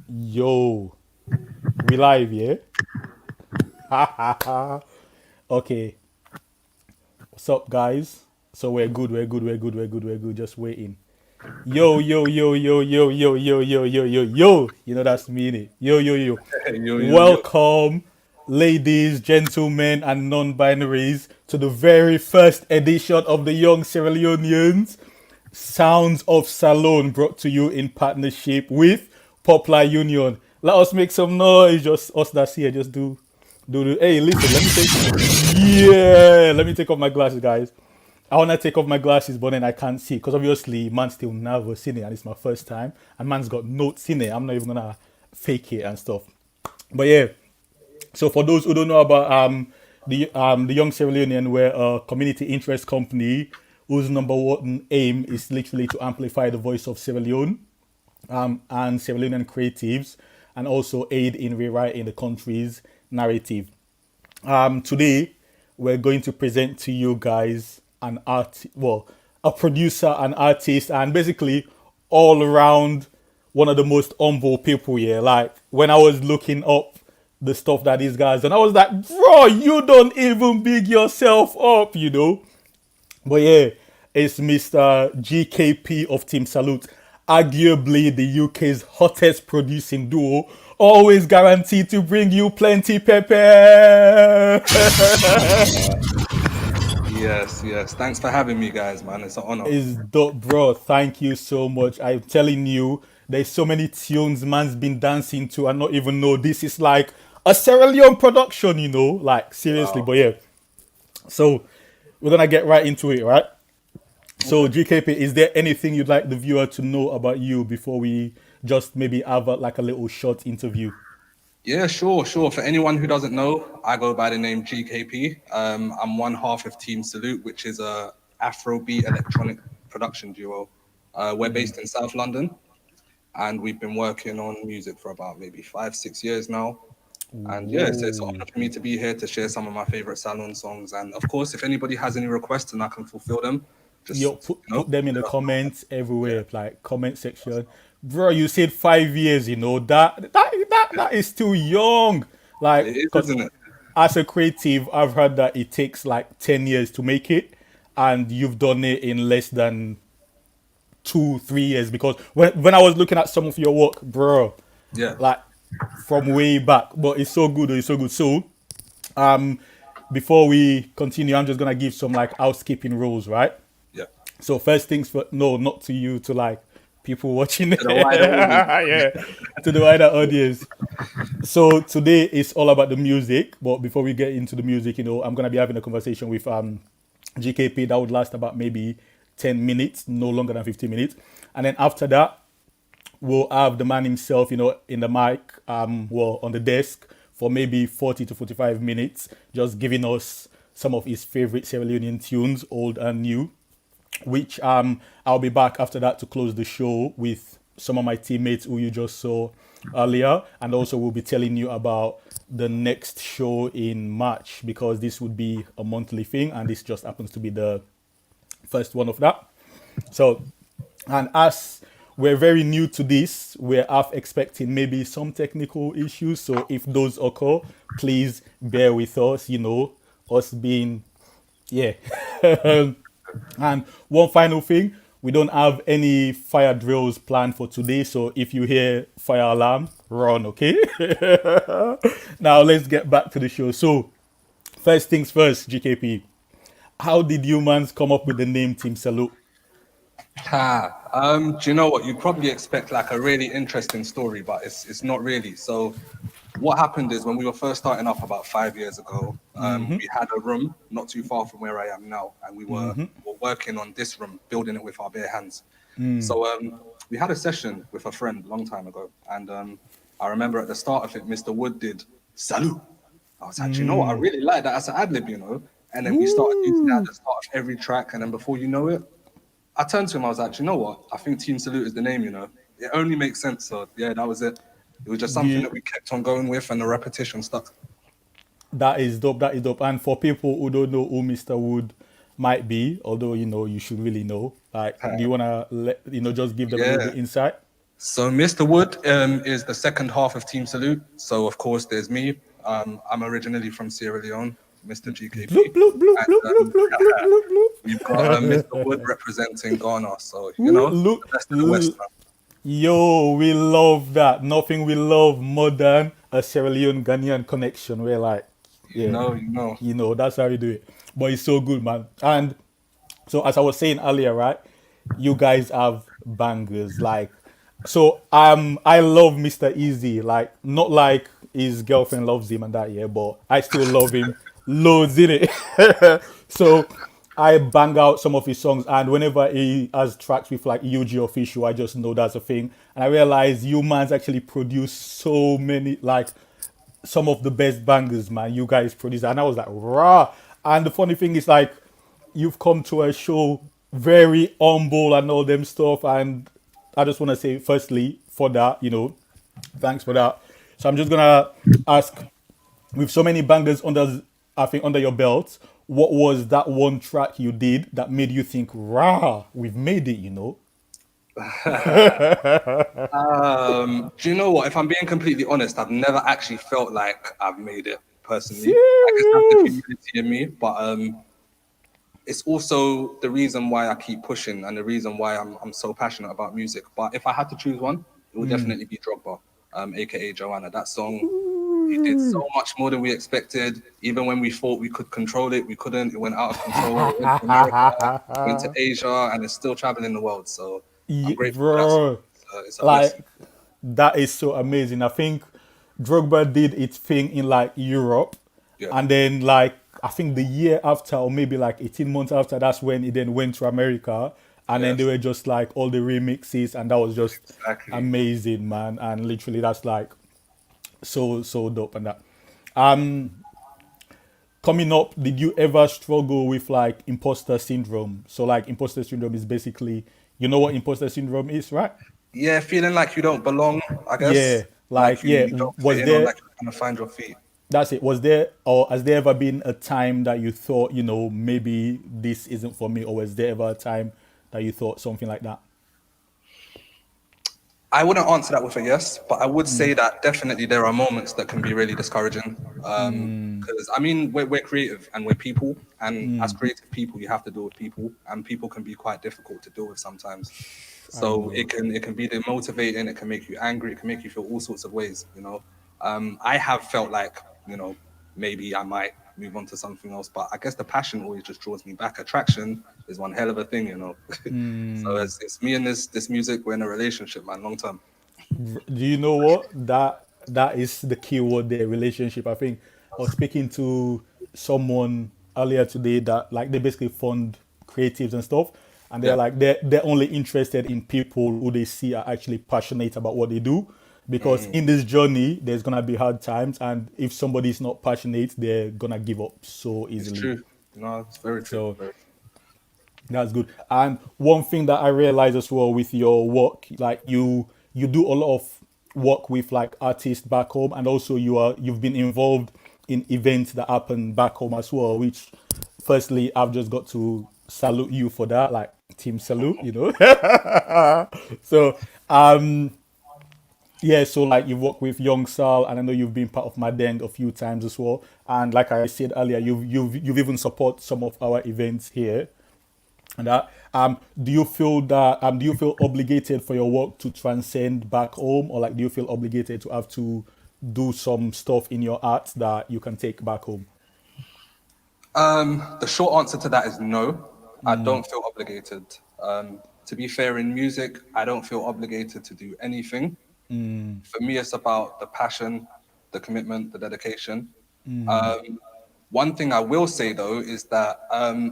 Yo, we live, yeah? Okay, what's up, guys? So we're good. Just waiting. Yo. You know that's meaning. Yo. Yo. Welcome, ladies, gentlemen, and non-binaries, to the very first edition of the Young Sierra Leoneans. Sounds of Salone, brought to you in partnership with Poplar Union. Let us make some noise. Just us that's here. Just do. Hey, listen. Let me take. Yeah. Let me take off my glasses, guys. I wanna take off my glasses, but then I can't see because obviously man's still nervous in it, and it's my first time, and man's got notes in it. I'm not even gonna fake it and stuff. But yeah, so for those who don't know about the Young Sierra Leonean, we're a community interest company whose number one aim is literally to amplify the voice of Sierra Leone and Sierra Leonean creatives, and also aid in rewriting the country's narrative. Today, we're going to present to you guys a producer, an artist, and basically all around one of the most humble people here. Like when I was looking up the stuff that these guys done, I was like, bro, you don't even big yourself up. But yeah, it's Mr. GKP of Team Salute, arguably the UK's hottest producing duo, always guaranteed to bring you plenty pepper. Yes. Thanks for having me, guys, man. It's an honor. Is dope, bro. Thank you so much. I'm telling you, there's so many tunes man's been dancing to and not even know this is like a Sierra Leone production. Like seriously. Wow. But yeah, so we're gonna get right into it, right? So Okay. GKP, is there anything you'd like the viewer to know about you before we just maybe have like a little short interview? Yeah, sure. For anyone who doesn't know, I go by the name GKP. I'm one half of Team Salute, which is a Afro B electronic production duo. We're based in South London, and we've been working on music for about maybe 5, 6 years now. And yeah, it's an Whoa. honor for me to be here to share some of my favorite Salon songs. And of course, if anybody has any requests and I can fulfill them, Yo, just put them in the let us know. comments Yeah. everywhere, like comment section. Bro, you said 5 years, that is still young. Like, It is, cause isn't it? as a creative, I've heard that it takes like 10 years to make it, and you've done it in less than 2, 3 years. Because when I was looking at some of your work, bro, Yeah. like from way back, but it's so good, it's so good. So, um, before we continue, I'm just gonna give some like housekeeping rules, right? Yeah. So first things for no, not to you, to like people watching To the wider audience. yeah, to the wider audience. So today is all about the music, but before we get into the music, I'm gonna be having a conversation with GKP that would last about maybe 10 minutes, no longer than 15 minutes. And then after that, we'll have the man himself, in the mic, on the desk for maybe 40 to 45 minutes, just giving us some of his favorite Sierra Leonean tunes, old and new, which I'll be back after that to close the show with some of my teammates who you just saw earlier, and also we'll be telling you about the next show in March, because this would be a monthly thing and this just happens to be the first one of that. So, and as we're very new to this, we're half expecting maybe some technical issues. So if those occur, please bear with us, us being, yeah. And one final thing, we don't have any fire drills planned for today. So if you hear fire alarm, run, okay? Now let's get back to the show. So first things first, GKP. How did humans come up with the name Team Salute? Do you know what? You'd probably expect like a really interesting story, but it's not really. So what happened is when we were first starting up about 5 years ago, we had a room not too far from where I am now, and we were working on this room, building it with our bare hands. So we had a session with a friend a long time ago, and I remember at the start of it, Mr. Wood did "Salute." I was like, "Do you know what? I really like that as an ad lib. And then we started using that at Woo! the start of every track, and then before you know it, I turned to him. I was like, "Do you know what? I think Team Salute is the name. It only makes sense." So yeah, that was it. It was just something The that we kept on going with, and the repetition stuck. That is dope. That is dope. And for people who don't know who Mr. Wood might be, although you should really know. Like, do you wanna just give them a little Yeah, bit insight? So Mr. Wood is the second half of Team Salute. So of course there's me. I'm originally from Sierra Leone, Mr. GKP, Bloop bloop bloop and bloop bloop bloop bloop bloop we've got bloop. Mr. Wood representing Ghana. So Ooh, the best of the West. Man. yo, we love that. Nothing we love more than a Sierra Leone Ghanaian connection. We're like, yeah, You know. that's how we do it. But it's so good, man. And so, as I was saying earlier, right, you guys have bangers. Like, so I love Mr. Eazi. Like, not like his girlfriend loves him and that, yeah, but I still love him loads in it. So I bang out some of his songs, and whenever he has tracks with like Eugy official, I just know that's a thing. And I realize you man's actually produce so many like some of the best bangers, man. You guys produce, and I was like, rah. And the funny thing is, like, you've come to a show very humble and all them stuff, and I just want to say, firstly, for that, thanks for that. So I'm just gonna ask, with so many bangers under, I think, under your belt, what was that one track you did that made you think, rah, we've made it? Do you know what? If I'm being completely honest, I've never actually felt like I've made it personally. I just have the Serious. humility in me, but it's also the reason why I keep pushing and the reason why I'm so passionate about music. But if I had to choose one, it would definitely be Drogba, aka Joanna. That song, it did so much more than we expected. Even when we thought we could control it, we couldn't. It went out of control. It went to America, went to Asia, and it's still traveling the world. So I'm Yeah, grateful for that song. bro, It's a blessing. like that is so amazing. I think Drogba did its thing in like Europe, Yeah, and then like I think the year after, or maybe like 18 months after, that's when it then went to America, and then they yes, were just like all the remixes, and that was just exactly. amazing, man. And literally, that's like so dope. And that, um, coming up, did you ever struggle with like imposter syndrome? So like imposter syndrome is basically, you know what imposter syndrome is, right? Yeah, feeling like you don't belong, I guess. Yeah, like yeah. You don't fit Was in or there? like you're trying to find your feet. That's it. Was there, or has there ever been a time that you thought, maybe this isn't for me, or was there ever a time that you thought something like that? I wouldn't answer that with a yes, but I would say that definitely there are moments that can be really discouraging. Because I mean, we're creative and we're people, and as creative people, you have to deal with people, and people can be quite difficult to deal with sometimes. I So know. it can be demotivating, it can make you angry, it can make you feel all sorts of ways. I have felt like maybe I might move on to something else, but I guess the passion always just draws me back. Attraction is one hell of a thing. So it's me and this music. We're in a relationship, man, long term. Do you know what? That is the key word there, relationship. I think I was speaking to someone earlier today that like they basically fund creatives and stuff, and they're Yeah, like they're only interested in people who they see are actually passionate about what they do. Because in this journey, there's gonna be hard times, and if somebody's not passionate, they're gonna give up so it's easily. true. It's very true. So Very that's good. And one thing that I realize as well with your work, like you do a lot of work with like artists back home, and also you've been involved in events that happen back home as well. Which, firstly, I've just got to salute you for that, like team salute. So yeah, so like you've worked with Young Sal, and I know you've been part of my Deng a few times as well. And like I said earlier, you've even support some of our events here. And that do you feel obligated for your work to transcend back home, or like do you feel obligated to have to do some stuff in your art that you can take back home? The short answer to that is no. I don't feel obligated. To be fair, in music, I don't feel obligated to do anything. For me, it's about the passion, the commitment, the dedication. Um, One thing I will say though is that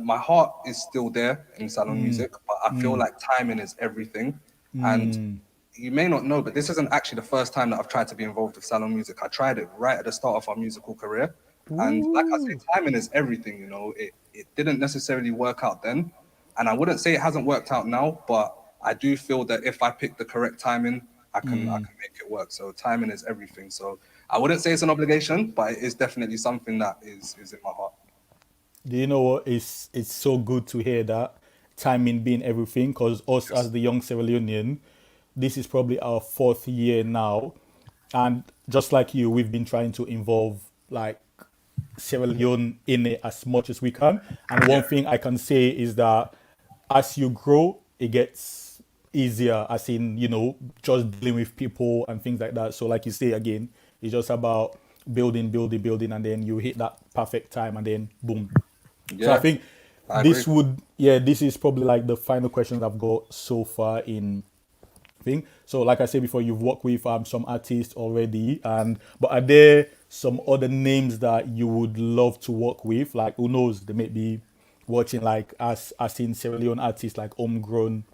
my heart is still there in salon music, but I feel like timing is everything. And you may not know, but this isn't actually the first time that I've tried to be involved with salon music. I tried it right at the start of our musical career. And like I say, Ooh. timing is everything. It didn't necessarily work out then. And I wouldn't say it hasn't worked out now, but I do feel that if I pick the correct timing, I can make it work. So timing is everything. So I wouldn't say it's an obligation, but it is definitely something that is in my heart. Do you know what? It's so good to hear that timing being everything, because us as Yes. the young Sierra Leonean, this is probably our 4th year now, and just like you, we've been trying to involve like Sierra Leone in it as much as we can. And one thing I can say is that as you grow, it gets easier, as in, just dealing with people and things like that. So, like you say again, it's just about building, building, building, and then you hit that perfect time, and then boom. So, I Yeah, think I agree. this is probably like the final questions I've got so far in thing. So, like I said before, you've worked with some artists already, and but are there some other names that you would love to work with? Like, who knows, they may be watching like as in Sierra Leone artists, like homegrown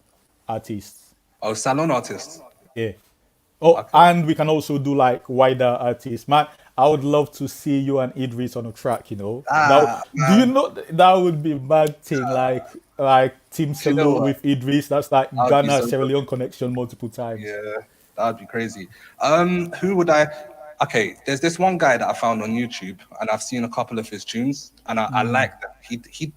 artists. Oh, salon artists. Yeah. Oh, Okay. and we can also do like wider artists. Man, I would love to see you and Idris on a track. Ah, Do you man. know that would be bad thing? Like Team Do you know Salone what? with Idris. That's like That would be Ghana so Sierra good. Leone connection multiple times. Yeah, that'd be crazy. Who would I? Okay, there's this one guy that I found on YouTube, and I've seen a couple of his tunes, and I like that. He,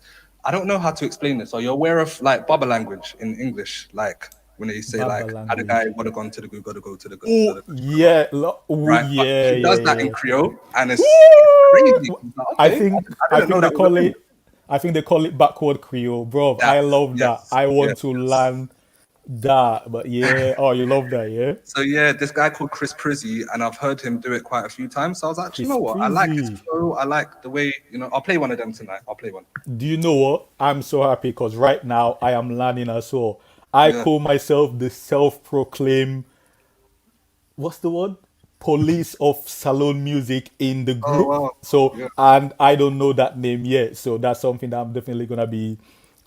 I don't know how to explain this. Are you aware of like bubble language in English? Like when they say Baba like, "Had a guy language. would have gone to the good, gotta go to the good, Oh gotta go." yeah, oh Right, but yeah, he yeah, does that yeah. in Creole, and it's crazy. Woo! Like, I okay, think I I didn't know think they that was a call thing. it I think they call it backward Creole, bro. I That love that. yes, I yes, want to yes. learn that. But yeah, oh, you love that, yeah? So yeah, this guy called Chris Prizzy, and I've heard him do it quite a few times. So I was like, "Do you Chris know what? I like his Prezi. flow. I like the way, I'll play one of them tonight. I'll play one. Do you know what? I'm so happy because right now I am learning as well. I Yeah. call myself the self-proclaimed, what's the word? Police of Salone music in the Oh group. wow. So, Yeah. and I don't know that name yet. So that's something that I'm definitely gonna be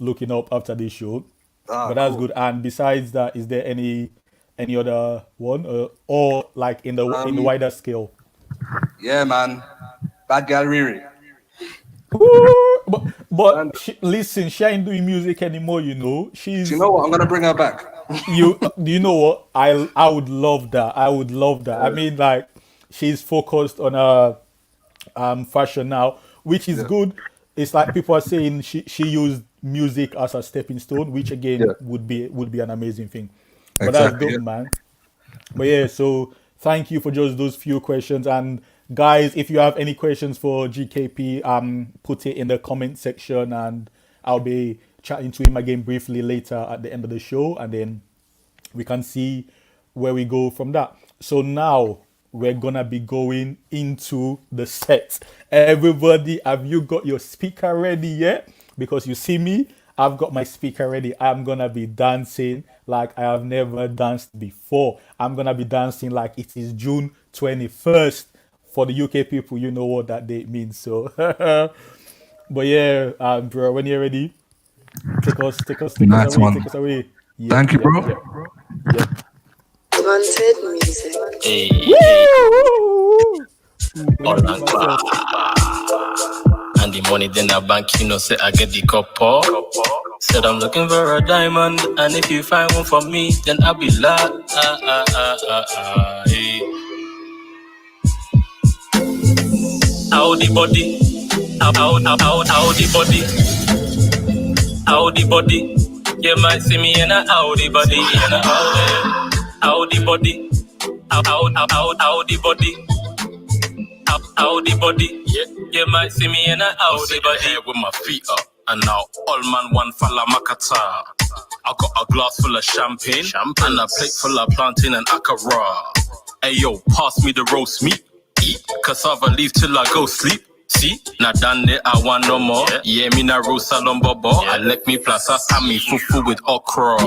looking up after this show. Ah, But that's cool. good. And besides that, is there any other one, or like in the Um, wider scale? yeah, man. Bad Gal Riri. Ooh, but And listen, she ain't doing music anymore. do you She's know what? I'm gonna bring her back. you. Do you know what? I would love that. I would love that. I mean, like, she's focused on her fashion now, which is Yeah. good. It's like people are saying she used music as a stepping stone, which again Yeah. would be an amazing thing. But that's Exactly. dope, Yeah. man. But yeah, so thank you for just those few questions. And guys, if you have any questions for GKP, put it in the comment section, and I'll be chatting to him again briefly later at the end of the show, and then we can see where we go from that. So now we're gonna be going into the set. Everybody, have you got your speaker ready yet? Because you see me, I've got my speaker ready. I'm gonna be dancing like I have never danced before. I'm gonna be dancing like it is June 21st. For the UK people, you know what that date means. So, but yeah, bro, when you're ready, take us Nice away, one. take us away. Yep, Thank you, yep, bro. yep, yep. Wanted music. Hey, Woo! Let me all mute and clap. myself. And the money then I bank, say I get the couple. Said I'm looking for a diamond, and if you find one for me, then I'll be hey. How the body, how the body, how the body. You might see me in a how the body, in a how the body, how the body. How the body, yeah. You might see me in a how the body with my feet up. And now all man one falla makata. I got a glass full of champagne and a plate full of plantain and akara. Hey yo, pass me the roast meat. Eat cassava leaf till I go sleep. See, now done it, I want no more. Yeah, me na roast salon bobo. I like me plus us and me fufu with okra.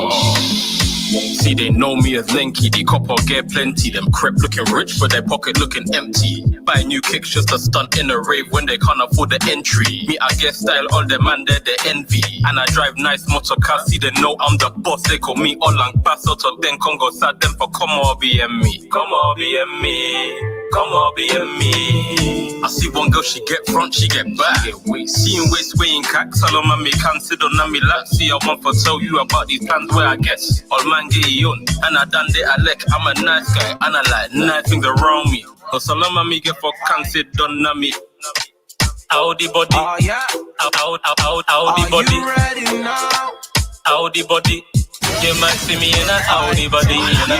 See, they know me as Lenky, the copper get plenty. Them crep looking rich, but their pocket looking empty. Buy new kicks just to stunt in a rave when they can't afford the entry. Me, I get style, all them man there, they envy. And I drive nice motor cars, see, they know I'm the boss. They call me Olang Pass out of then Congo, sad them for come on, BM me. Come on, BM me. Come on, BM me. I see one girl, she get front, she get back. Seeing waist weighing cack, Salome me consider on me like. See, I want to tell you about these plans where I guess. All man get on, and I done it, I like. I'm a nice guy, and I like nothing around me. But Salome me get for consider on me. How the body, Oh yeah, how the body, you ready now? how the body. You might see me in a Audi body, in a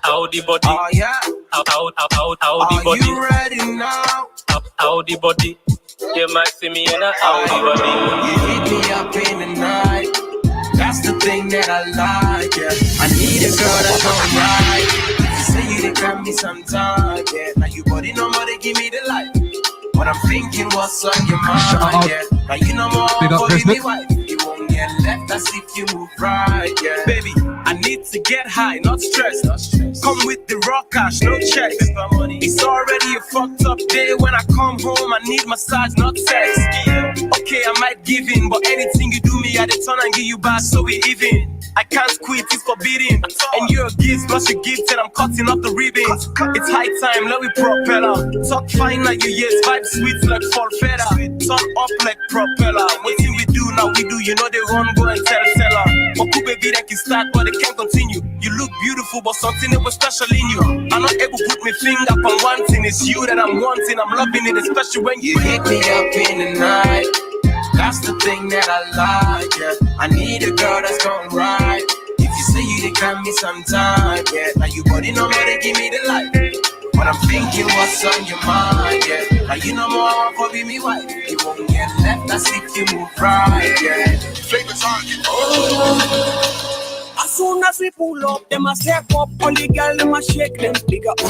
Audi body. Oh yeah. Audi body. Are you ready now? Audi body. You might see me in a Audi body. You hit me up in the night. That's the thing that I like, yeah. I need a girl that's alright. You say you done got me sometime, yeah. Now you body no more, they give me the light. But I'm thinking what's on your mind, yeah. Now you know more for me, wife. You won't get left as if you move right, yeah. Baby, I need to get high, not stressed. Come with the raw cash, no checks. It's already a fucked up day. When I come home, I need massage, not sex. Okay, I might give in, but anything you do me, I turn and give you back, so we even. I can't quit, it's forbidden. And you're a gift, plus you gift, and I'm cutting up the ribbons. It's high time, let me propeller. Talk fine like you yes, vibe sweet like fall feather. Turn up like propeller. What thing we do now, we do, you know they run, go and tell her. But cool baby, that can start, but they can't continue. You look beautiful, but something that was special in you. I'm not able to put my finger on one thing, it's you that I'm wanting. I'm loving it, especially when you hit me up in the night. That's the thing that I like, yeah. I need a girl that's gon' ride. If you say you done got me sometime, yeah. Now you body no more, they give me the light. But I'm thinking what's on your mind, yeah. Now you know more, I want to be me wife. You won't get left, that's if you move right, yeah. Favorite target. Oh. As soon as we pull up, them a step up. All the girls, them a shake them bigger up.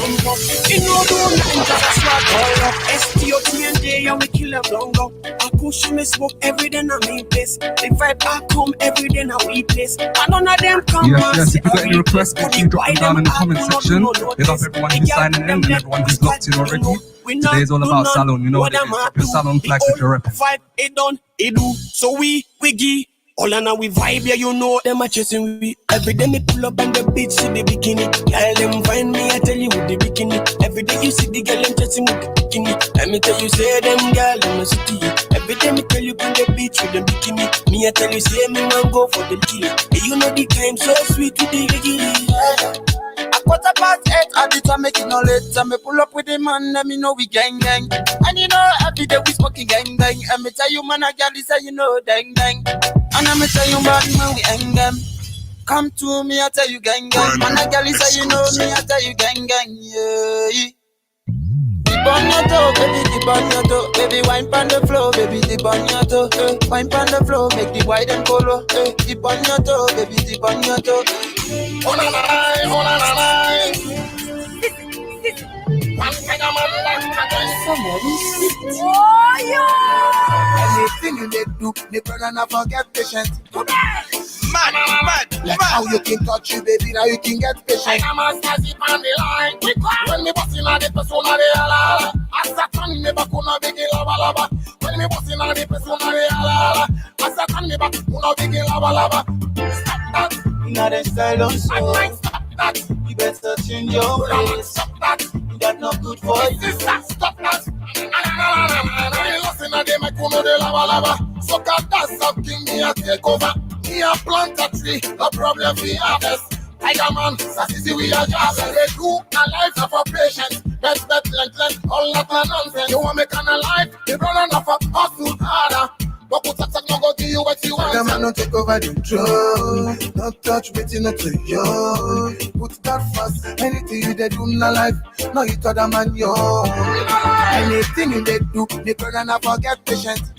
You know do nothing, just a swag all up. S-T-O-T-N-J, and we kill them long up. I push me smoke every day na me place. The vibe I come every day na we place. And none of them come. Yes, if you got any requests, please drop them down in the comment section. Big up everyone who's signing in and everyone who's locked in already. Today is all about Salone, you know what it is. Your Salone flags if you're repping. Vibe, it done, it do. So we give. All and now we vibe, yeah, you know them a chasing we. Every day me pull up and the bitch see the bikini. Girl, them find me, I tell you with the bikini. Every day you see the girl, them chasing with the bikini. Let me tell you, say them girl, them a city. Every day me tell you, bring the bitch with the bikini. Me, I tell you, say me man go for the kill. Hey, you know the time so sweet with the bikini. A 8:15 at the time, make it no late. And me pull up with the man, let me know we gang. And you know, every day we smoking gang. And me tell you, man, a girl, say you know, dang. And I me tell you, bad man, we hang them. Come to me, I tell you, gang. Man, a girl, say you know me, I tell you, gang, yeah. Dip on your toe, baby, dip on your toe. Baby, wine pan the floor, baby, dip on your toe. Wine pan the floor, make the wide and polo. Dip on your toe, baby, dip on your toe. Oh la la la, oh la la la. One thing I'm on anything you they do, they brother not forget patient. Mad. Like how you can touch you, baby, now you can get patient. I'm a stazzy on the line. When me bustin' on the persona de ala, as a turn me back on a big lava. When me bustin' on the persona de ala, as a turn me back on a big lava. Stop that. Now the style don't show. Stop that. You better change your ways. Stop that. That's not good for you. Stop that. Listen to them, I come de lava. So God does something me a take over. Me a plant a tree, no problem we harvest. Tiger man, sassy we are just. They do a life of a patient. Best, length, all that nonsense. You want me kind of life, you run enough of hustle harder. But put a no go give you what you want. The man don't take over the control. Don't touch me till not to you. Put that fast. Anything you they do in a life, no you told the man yo. Anything you they do, they brother not forget patience.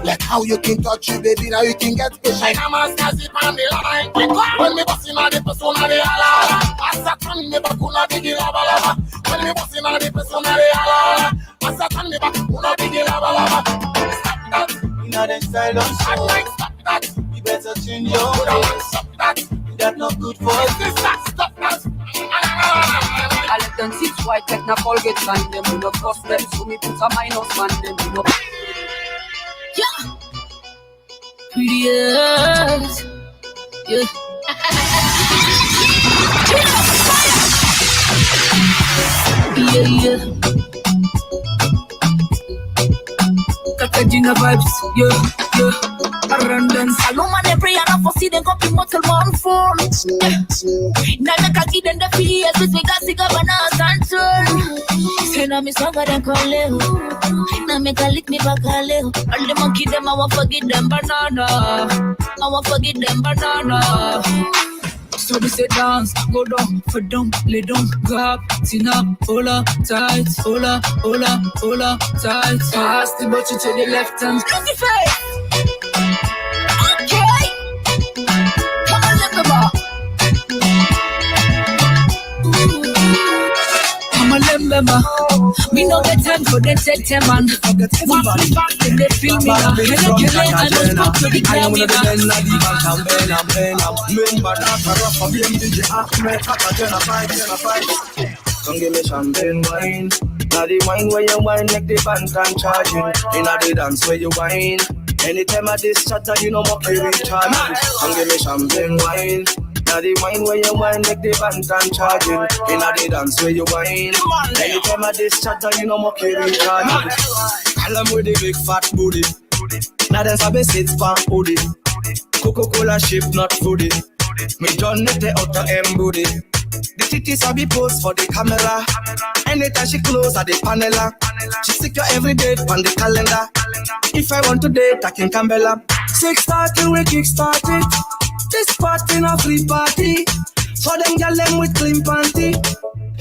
Like how you can touch you, baby, now you can get patient. I'm a stazzy on the line. When me bustin' on the persona de ala, as a turn me back on a big lava. When me bustin' on the persona de ala, as a turn me back on a big lava. Stop that. You know the style don't show. Stop that. You better change your ways. Stop that. That's not good for you. Stop that. I let them sit white, take na Colgate and them you know cost them, so me put a minus on them, you know. Yeah, pretty ass, yeah. Yeah. Kakajina vibes, yeah. Random Salone and every other for see them copy muscle man phone. Now make a give them the fears with me got cigar bananas and turn. Say know me stronger than Coleo. Now make a lick me back a little. All the monkey them, I won't forget them banana. I won't forget them banana. So we say dance, go down, for down, lay down, grab, tin up, hold up, tight, hold up, tight. Pass the butcher to the left hand. Crazy face. Okay. Come on, look about. I'm a lember. We know the time for the set man. Walk me back and they feel me now. Can I don't talk to the camera. Come give me champagne wine. Now the wine where you wine make the band can charging. Inna the dance where you wine. Anytime I this chatter, you know more recharge. Come give me champagne wine. Now the wine where you wine make the band can charging. Inna the dance where you wine. Anytime I this chatter, you know more recharge. Call 'em with the big fat booty. Now dance a bit sits pan booty. Coca-Cola ship not foodie. Me done net the outer M booty. The titties I be post for the camera. Anytime she close at the panela. She secure every date on the calendar. If I want to date, I can Cambella. 6:30 we kickstart it. This party a free party. For them gyal them with clean panty.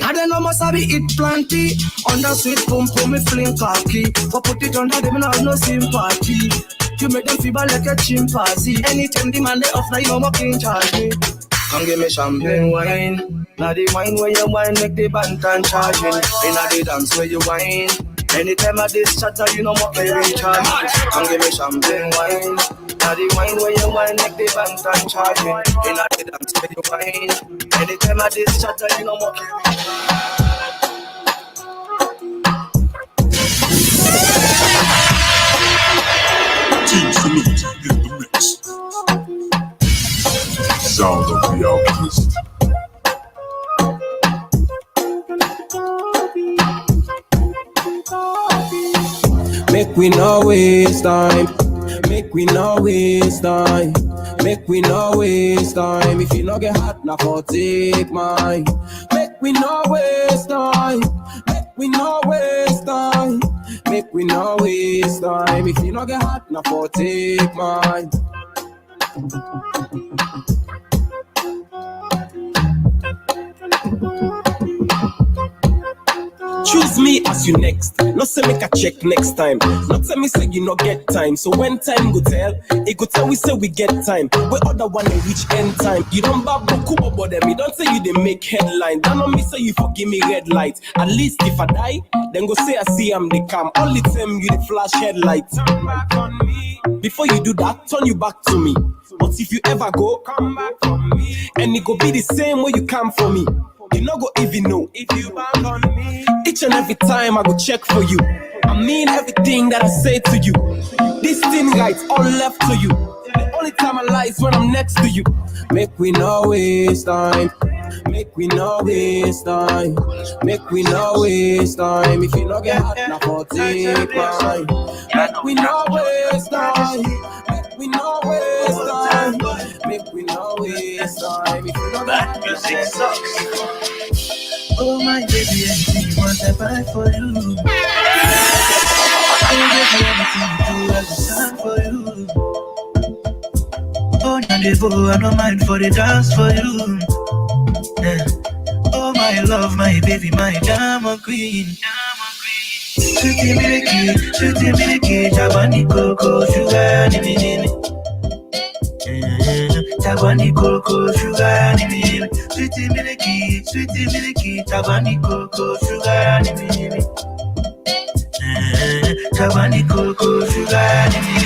Now they know must have it plenty. Under sweet pum pum me fling khaki. For put it under them now no sympathy. You make them feel like a chimpanzee. Anytime the man they off now you know more clean charge me. Come give me champagne wine. Now the wine where you wine make the band and charging. Inna the dance where you wine. Anytime I this chatter you know more carry charge. Come give me champagne wine. Now the wine where you wine make the band and charging. Inna the dance where you wine. Anytime I this chatter you know more carry charge. Team Salute in the mix. Sound of the Alchemist. Make we no waste time. Make we no waste time. Make we no waste time. If you no get hot, now for take mine. Make we no waste time. Make we no waste time. Make we no waste time. If you no get hot, now for take mine. Choose me as you next. Not say make a check next time. Not say me say you no get time. So when time go tell, it go tell we say we get time. We other one they reach end time. You don't bab boku about them. You don't say you they make headline. That not me say you for give me red light. At least if I die, then go say I see I'm the cam. Only time you the flash headlight. Turn back on me. Before you do that, turn you back to me. But if you ever go, come back on me. And it go be the same way you come for me. You no go even know if you bang on me. Each and every time I go check for you. I mean everything that I say to you. This thing right, all left to you. The only time I lie is when I'm next to you. Make we no waste time. Make we no waste time. Make we no waste time. If you no get hot, now for take mine. Make we no waste time. Make we no waste time. Make we no waste time. If you no get hot, music sucks. Oh my baby, anything you want I buy for you. I will give you everything you do, I will stand for you. Oh Nandebo, I don't mind for the dance for you. Yeah. Oh my love, my baby, my diamond queen. Sweetie milky, Jabani cocoa, sugar, nimi. Jabani cocoa, sugar, nimi. Sweetie milky, Jabani cocoa, sugar, nimi. Jabani cocoa, sugar, nimi.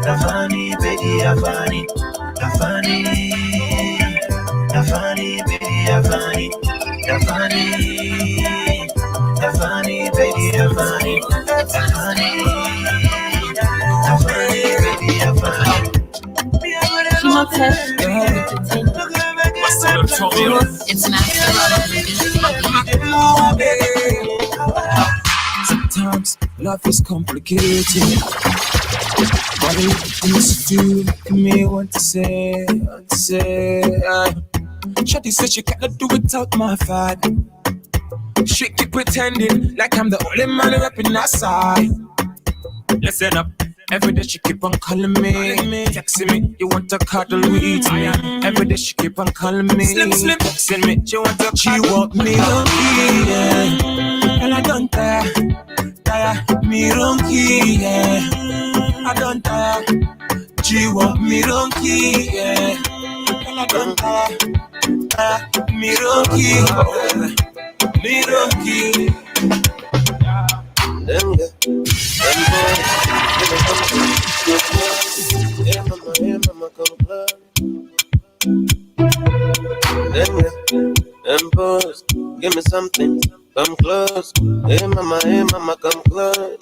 Lafani, baby, Lafani, baby, Lafani, baby, Lafani, baby, Lafani. It's Mista Sometimes life is complicated. But it makes you me want to say. Shawty said she cannot do without my vibe. She keep pretending like I'm the only man rapping that side. Listen up. Every day she keep on calling me, texting me, you want to cuddle with me. Every day she keep on calling me, texting me, she want me donkey, yeah. And I don't tire, me donkey, yeah. I don't tire, she want me donkey, yeah. And I don't tire, me donkey, me donkey. Them boys, hey mama, come close. Them boys, give me something, come close. Hey mama, come close.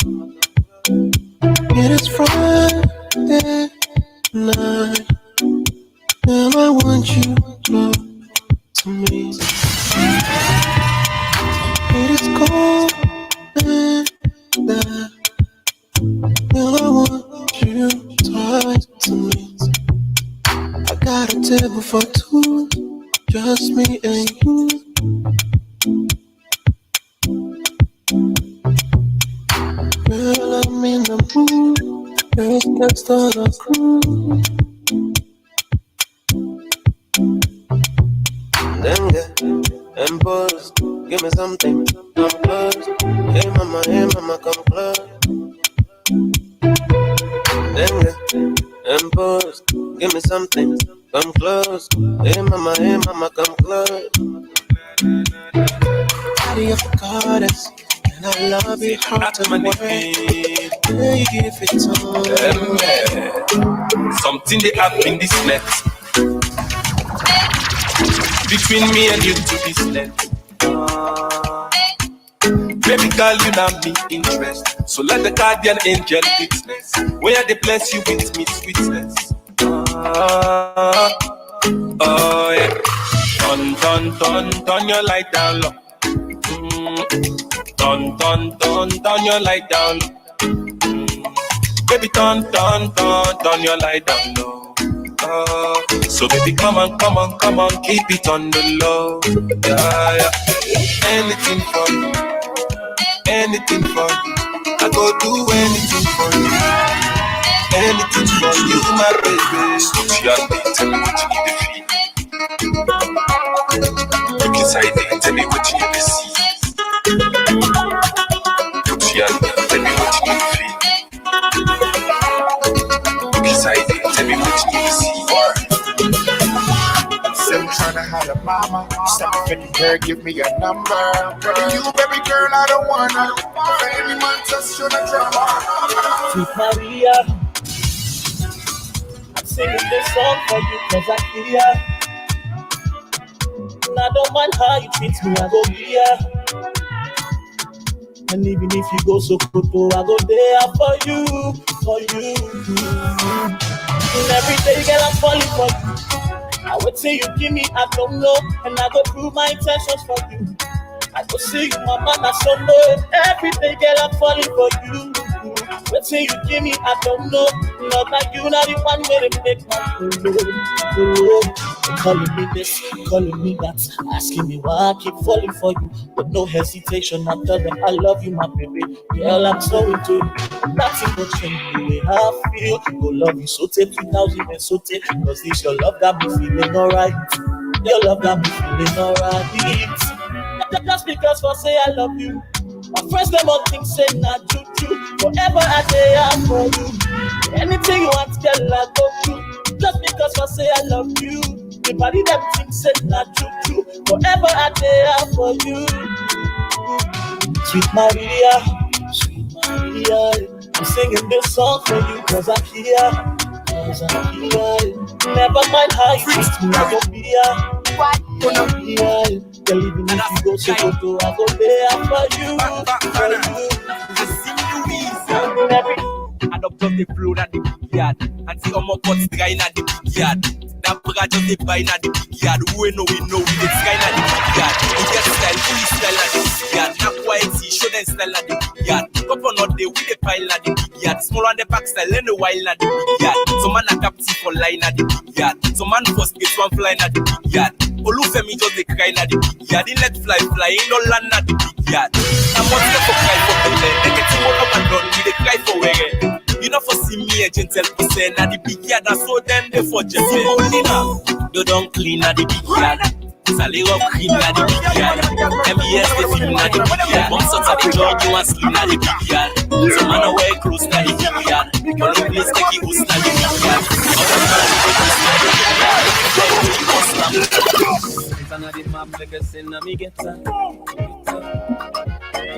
It is Friday night, and I want you close to me. It is cold and dark, and I want you tied to me. I got a table for two, just me and you. Girl, I'm in the mood, let's start a cruise. Them them boys, give me something, come close. Hey mama, come close. Them boys, give me something, come close. Hey mama, come close. Body of the goddess, and I love it hard to work. Hey, give it to something they have in this net. Between me and you to this net. Baby girl, you not me interest. So let the guardian angel witness. Where they bless you with me sweetness. Oh yeah. Turn your light down low. Turn your light down low. Baby, turn your light down low. So baby, come on, keep it on the low. Yeah. Anything for you, I go do anything for you, my baby. Social day, tell me what you need to feel. Look inside there, tell me what you need to see. Social day, tell me what you need to feel. Look inside there, tell me what you need to see. Still trying to holler, mama. Step up in the girl, give me your number. Ready you, baby girl, I don't wanna. For any man, just show the drama. Sweet Maria, I'm singing this song for you cause I hear. And I don't mind how you treat me, I go here. And even if you go so cool, I go there for you. And every day, girl, I'm falling for you. I would say you give me, I don't know, and I go prove my intentions for you. I go see you, my man, I so know. Every day, girl, I'm falling for you. I would say you give me, I don't know. Not like you, not the one way to make my calling me this, calling me that, asking me why I keep falling for you. But no hesitation, I tell them I love you, my baby. Girl, I'm so into you. Nothing will change the way I feel. Go love you so take 3,000 and so take. Cause this your love got me feeling alright. Your love got me feeling alright. Just because I say I love you. My friends them all think say not true. Forever I say I'm for you. Anything you want, girl, I go through. Just because I say I love you. The body them think say not true. Forever I say I'm for you. Sweet Maria, I'm singing this song for you cause I'm here. Never mind how you treat me, I go be here. Girl, even if you go so good, I go there for you. And up just the floor at the big yard. And see how much what's the guy in the big yard. That bugger just the buy in the big yard. We know we get sky in the big yard. We get style, fully style at the big yard. Not quiet, show them style at the big yard. Couple not there with the pile at the big yard. Small on the back style, and the wild at the big yard. Some man a captive for line at the big yard. Some man first get one flying at the big yard. Olufemi just the crying at the big yard. He let fly, no land at the big yard. I'm on the for cry for the land. They get to all up and down, we they cry for where. You know for see me a gentle person at the big yard, I saw them they for just only now. You don't clean at the big yard. Sally up clean at the big yard. MBS they film at the big yard. One sort of the judge you want slim at the big yard. Some man away close at the big yard. All the place take you at the big yard. If I know the map like a sin, me get up.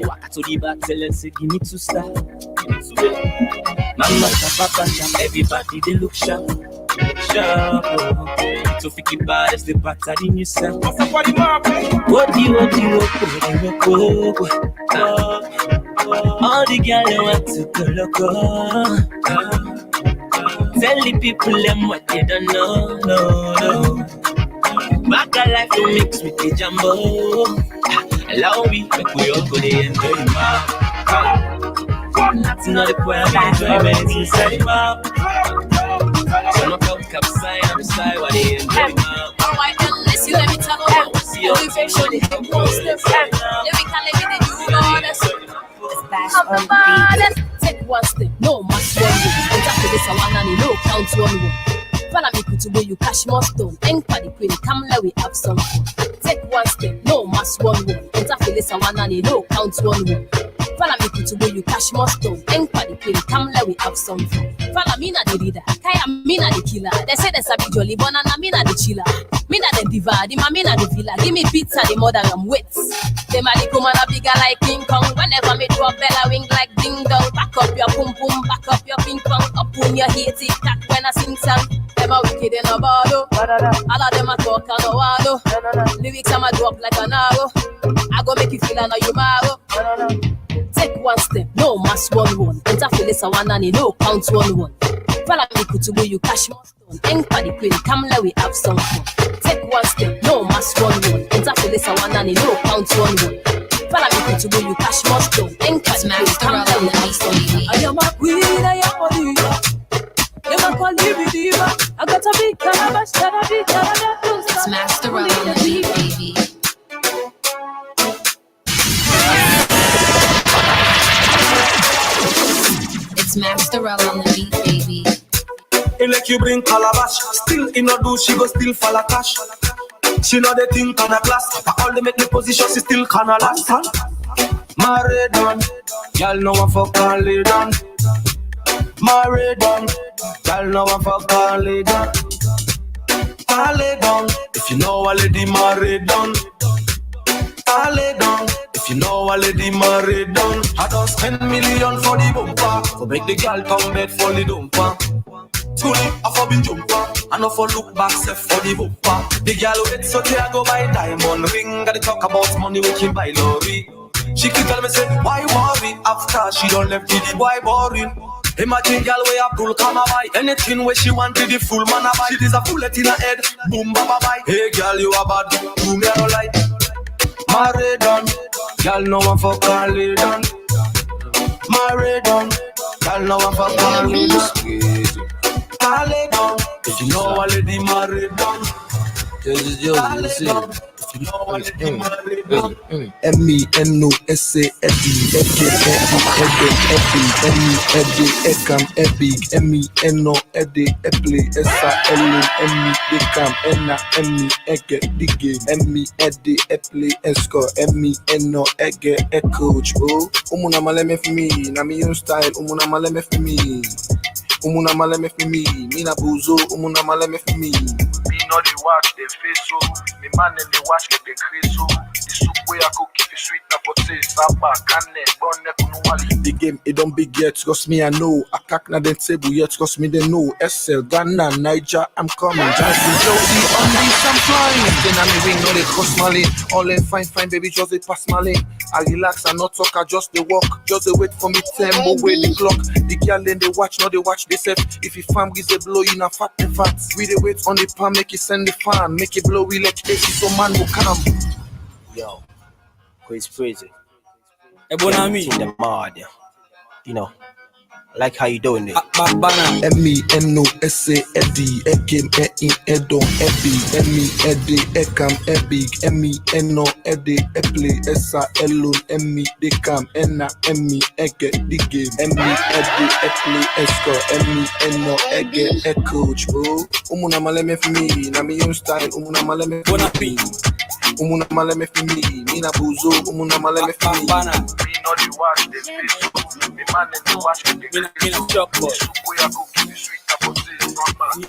Walk to the battle and say give me to start. Mama papa chap, everybody they look sharp. Sharp, oh. So fiki bad as the batter in yourself. What do you all the girls they want to go loco. Tell the people them what they don't know, no. Back a life to mix with the jumbo. Allow me, make we all go there and enjoy the map. That's not the point of enjoyment inside the map. So knock out cap sign on the side while they enjoy the map. Alright, then listen, let me tell you. Motivation is the most step. Let me call it the new orders. Come on, baddest. Take one step, no mass one way. And after this, I want to know count one way. Follow me to where you cash more stone. Ain't for the queen, come let we have some fun. Take one step, no mass one way. And after this, I want to know count one way. Follow me to where you cash more stone. Ain't for the queen, come let we have some fun. Follow me na the leader, Kaya me na the killer. They say there's a big jolly but na me na the chiller. Me na the diva, the man me na the villa. Give me pizza, the mother I'm wet. They mali come and a bigger like King Kong. Whenever me do a bella wing like ding dong. Back up your pum pum, back up your ping pong. Up on your hate it, that when I sing song. Them a wicked in a bardo. All of them a talk and a wallow. Lyrics I'm a drop like an arrow. I go make you feel I know you marrow. Take one step, no mass one. Enter Phyllis a one and no count one. Follow me to where you cash more stone. Ain't for the queen, come let we have some fun. Take one step, no mass one. Enter Phyllis a one and no count one. Follow me to where you cash more stone. Ain't for the queen, come let we have some fun. I am a queen, I am a diva. They might call me diva. I got a big calabash, It's Master on the beat, baby. It's Master on the beat, baby. He like you bring calabash. Still in a do, she go still fall a cash. She know the thing can a class. But all they make the position, she still can a last. Married on, y'all know I fuck and lay down. Married on, y'all know I fuck and lay down. I lay down, if you know a lady married on. I lay down, if you know a lady married on. I don't spend million for the bumper. So make the girl come bed for the dumper. Truly, I for be jumper. I know for look back, set for the bumper. The girl wait so they go buy diamond ring. Gotta talk about money we can buy lorry. She keep tell me say, why worry? After she don't left the boy boring. Imagine girl way up cool come a buy. Anything where she wanted the full man a buy. She is a bullet in her head, boom baba bye. Hey girl you a bad, do me a like. Married on, girl no one fuck and lay down. Married on, girl no one fuck and lay down. I lay down, if you know a lady married on. I lay down. Umuna maleme for me, mina buzo, umuna maleme for me. Me know they watch, they face so. Me man and they watch, get the crease so. The soup way I cook, if it's sweet, na pote, saba, kane, bonne, kunuwali. The game, it don't big yet, cause me I know. I cack na den table yet, cause me they know. SL, Ghana, Niger, I'm coming. Jazzy, Josie, on this, I'm flying. Then I'm ring, no they cross my lane. All in fine, baby, just they pass my lane. I relax, I not talk, I just they walk. Just they wait for me, tempo, wait the clock. The girl then they watch, no they watch, they set. If you farm gives a blow, you na fat and fat. We they wait on the pan, make it send the fan. Make it blow, we like AC, so man will come. Yo, quiz crazy. Ebonami. The mad, you know. I like how you doing it. M-E-N-O-S-A Eddie Ekim E-in Edon Ebi M-E-Ede Ekam Ebig M-E-N-O Ede Eple Esa Elon M-E Dekam Ena M-E Ege Dige M-E-Ede Eple Esko M-E-N-O Ege Ekoach bro Umuna maleme for me Na mi young style Umuna maleme for me Umuna maleme for me Mina buzo Umuna maleme for me Me no the wash the fish Me man in the wash the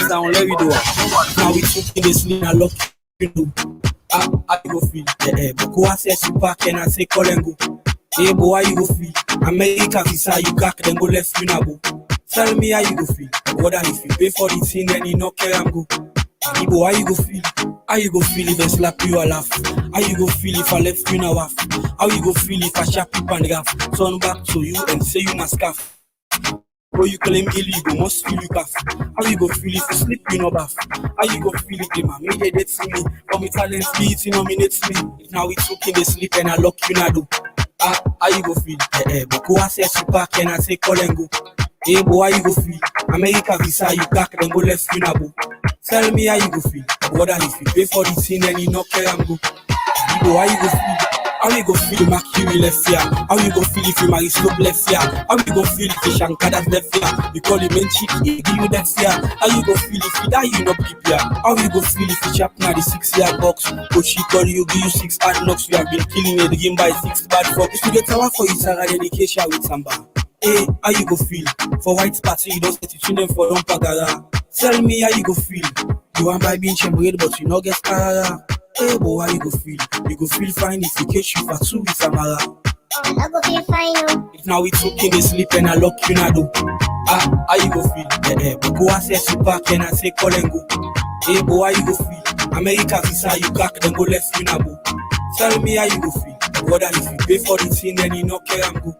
Now let me do it. Now we taking this lean and lock you know. I go feel. But go and say park and I say call and go. Hey boy, how you go feel? America visa you got then go left you now go. Tell me how you go feel. Whether if you pay for the thing then you no care and go. Hey boy, how you go feel? How you go feel if I slap you a laugh? How you go feel if I left you now off? How you go feel if I sharp you and gaff? Turn back to you and say you must scarf. Bro, you claim illegal, must feel you gaff. How you go feel if you sleep in a bath? How you go feel if the man made it to me? From me talent speed, he nominates me. Now it's okay, they sleep and I lock you now do. How you go feel? But go and say park and I say call and go. Hey boy, how you go feel? America visa you back then go left you now go. Tell me how you go feel. Whether if you pay for the thing then you no care and go. Hey boy, how you go feel? How you go feel if Mercury left here? How you go feel if you marry slope left here? How you go feel if you Shankada left here? You call him in cheek, he give you that fear. How you go feel if you die, you not keep here? How you go feel if you chap now the 6-year box? But she call you, give you 6 hard knocks. You have been killing the game by 6 bad fucks. You get power for you, Sarah dedication with Samba. Hey, how you go feel? For white party, you don't set it in them for don't pagara. Tell me how you go feel. You want by being chambered, but you not get carara. Hey boy, how you go feel? You go feel fine if you catch you for 2 weeks, Amara. I go feel fine now. If now it's okay, they sleep and I lock you now do. How you go feel? But go and say park and I say call and go. Hey boy, how you go feel? America visa you crack then go left you now go. Tell me how you go feel. Whether if you pay for the thing then you no care and go.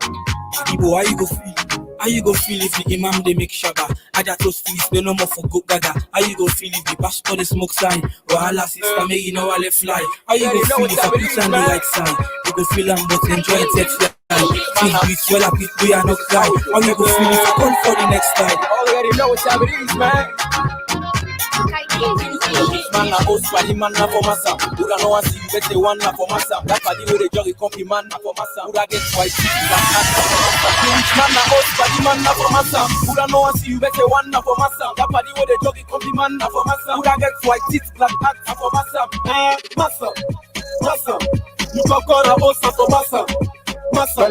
Hey boy, how you go feel? How you go feel if the imam they make shabba? I just toast feast, they no more for go gaga. How you go feel if the pastor they smoke sign? Wahala sister make you know I let fly. How you go feel if I put on the right side? You go feel I'm but enjoy it text fly. Feel beats well up it we are not cry. How you go feel if I call for the next time? Already know what time it is, man. Man na host party, man na for massa. Woulda no one see you better one na for massa. That party with the jolly company man na for massa. Woulda get white teeth like that. Man na host party, man na for massa. Woulda no one see you better one na for massa. That party with the jolly company man na for massa. Woulda get white teeth like that na for massa. Massa, massa. You talk on a host na for massa. Massa,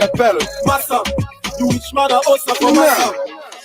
massa. You rich man na host na for massa.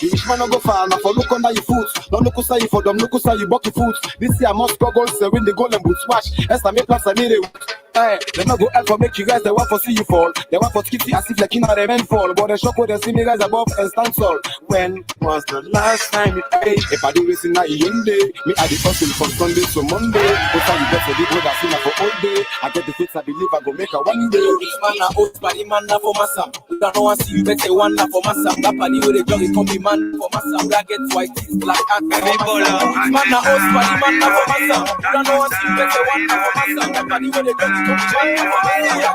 You wish man no go far, now for look under your foot. Don't look say you for them, look say you buck your foot. This year must go goals, win the goal and boot smash. Esther make plans, I need it. Hey, they not go help for make you guys, they want for see you fall. They want for keep you as if like you know they men fall. But they shock when they see me guys above and stand tall. When was the last time you paid? If I do this in a day, me I the hustle from Sunday to Monday. But how you get for the road, I see now for all day. I get the faith, I believe I go make a one day. This man na old body man na for massa. You don't know I see you better one na for massa. That party with the jolly company man for massa. Woulda get white teeth black and baby baller. Man na old body man na for massa. You don't know I see you better one na for massa. That party with the jolly company man for massa. Woulda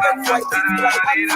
get white teeth black and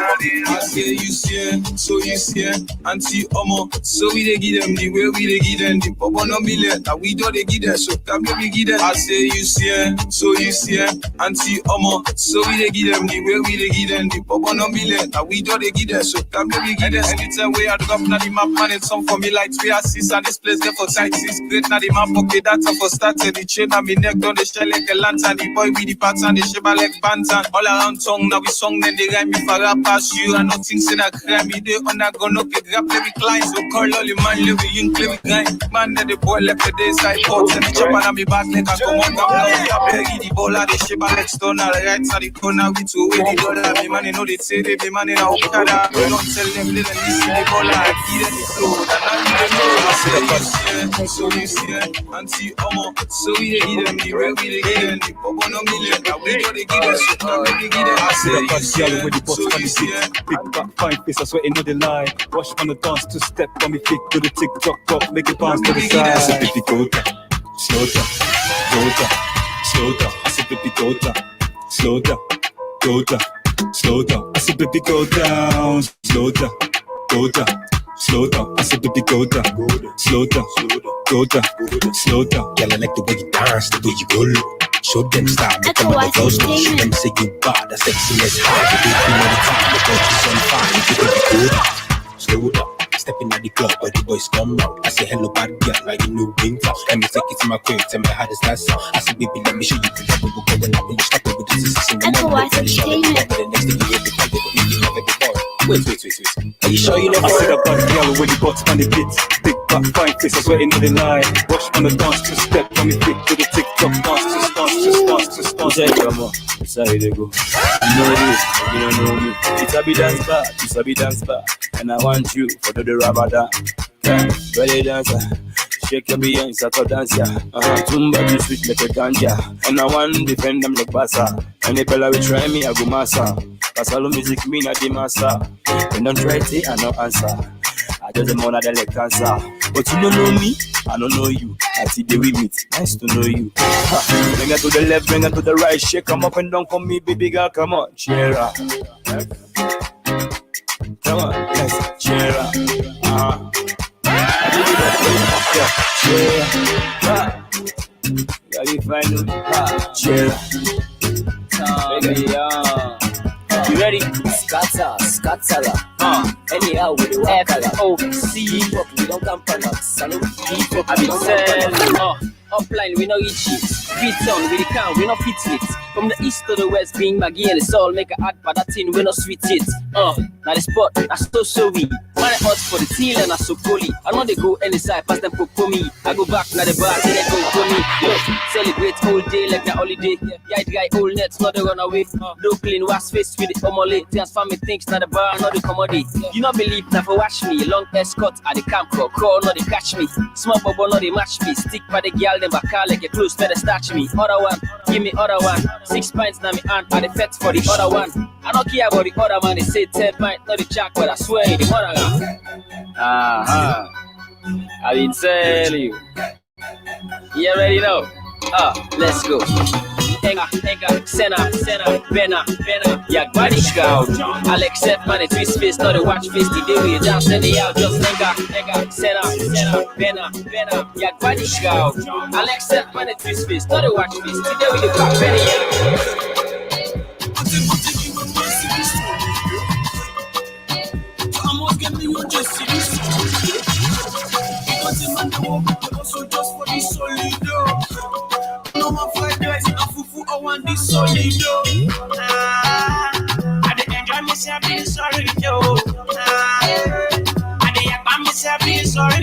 I say you see, so you see, Auntie Omo, so we dey give them the way we dey give them the pop on me later. We don't dey give them, so can we give them? I say you see, so you see, Auntie Omo, so we dey give them the way we dey give them the pop on me later. We don't dey give them, so can we give them? Anytime we add up na the map, man, it's some for me like 3 assists and this place there for sight 6 great na the map. Okay, data for started the chain and me neck down the shell like a lantern. The boy with the pattern, the shiver like bantan. All around tongue now we song then they rhyme me for rap past you. I know things in a crime me they on a gun okay grab every client. So call all the man live in claim grind. Man the boy left the day side ports and the chopper on me back like a come on down. I bury the ball at the shiver like stone all right side the corner with 2 way the dollar. Me man know they say they be man in a Okada. We don't tell them little listen the ball I feed them the flow. And now you know I say you see, so you see, Auntie Omo, so we dey give them the way we dey give them the pop on a million. Now we don't dey give them so now we dey give them. I say you see, so you see, big back, fine face, I swear no lie. Wash on the dance, 2 step on me feet, do the TikTok top, make it bounce to the side. I said baby go down, slow down, go down, slow down. I said baby go down, slow down, go down, slow down. I said baby go down, slow down, go down, slow down. I said, baby, go down, slow down, go down, slow down. Girl, I like the way you dance, the way you roll. Show them style, make them all go slow. Show them say you bad, the sexiness high. You do it all the time, the girls is on fire. You do it good, slow down. Stepping at the club where the boys come out. I say hello bad girl, like you know winter. Let me take it to my crib, tell me how does that sound. I say baby, let me show you the love we go going up. When you start with this is in the morning. The next thing you hear the time, you never be bored. Wait. Are you sure you never? I said a bad girl when you got on the beat. Big back, fine face, I swear into the line. Watch on the dance to step on me feet to the TikTok dance, just dance. It's how they go. You know this, you don't know me. It's a be dance bar, and I want you for the rabada. Belly dancer, shake your behind, start dance ya. Tumba to sweet like a ganja, and I want to defend them like Bassa. And the fella will try me, I go massa. Salone music me not the massa. When don't try it, I no answer. I just am on a like cancer. But you don't know me, I don't know you. I see the we meet, nice to know you. Bring it to the left, bring it to the right. Shake come up and down, come me, baby girl, come on, cheer up. Come on, let's cheer up. Cheer up. Girl, you find me, cheer up. Baby, you ready? Scatter. Anyhow, we do FOC. We don't come for us. Salute. I've been saying, offline, we no reach it. Beat on, we the count, we no fit it. From the east to the west, being Maggie and the soul, make a hot, but that thing, we no sweet it. Now the spot, that's so we. Man, hot for the teal and I so coolly. I know they go any side, pass them for me. I go back, now the bar, then they go for me. Yo, celebrate all day like the holiday. Yeah, the guy, all nets, not the run away. No clean, wash face with the omole. Transfer me things, not the bar, not the commodity. You not believe, never watch me. Long escort at the camp, crawl, not they catch me. Small bubble, not they match me. Stick by the girl, them back like a close, better starch me. Other one, give me other one. 6 pints, now me aunt, are the fat for the other one. I don't care about the other man, they say 10 pints, not the jack, but I swear the other one. I been telling you. You already know. Let's go. Enga, Senna, Benna, Yak body scout. I'll accept money, twist face, not a watch face. The day we dance, send it out, just Enga, Senna, Benna, Yak body scout. I'll accept money, twist face, not a watch face. Today we do back, Benny, Get me one just see this. Because the man that walk also just for this solid. No more fried rice and fufu, I want this solid. I dey enjoy myself being solid. I dey enjoy myself being solid. I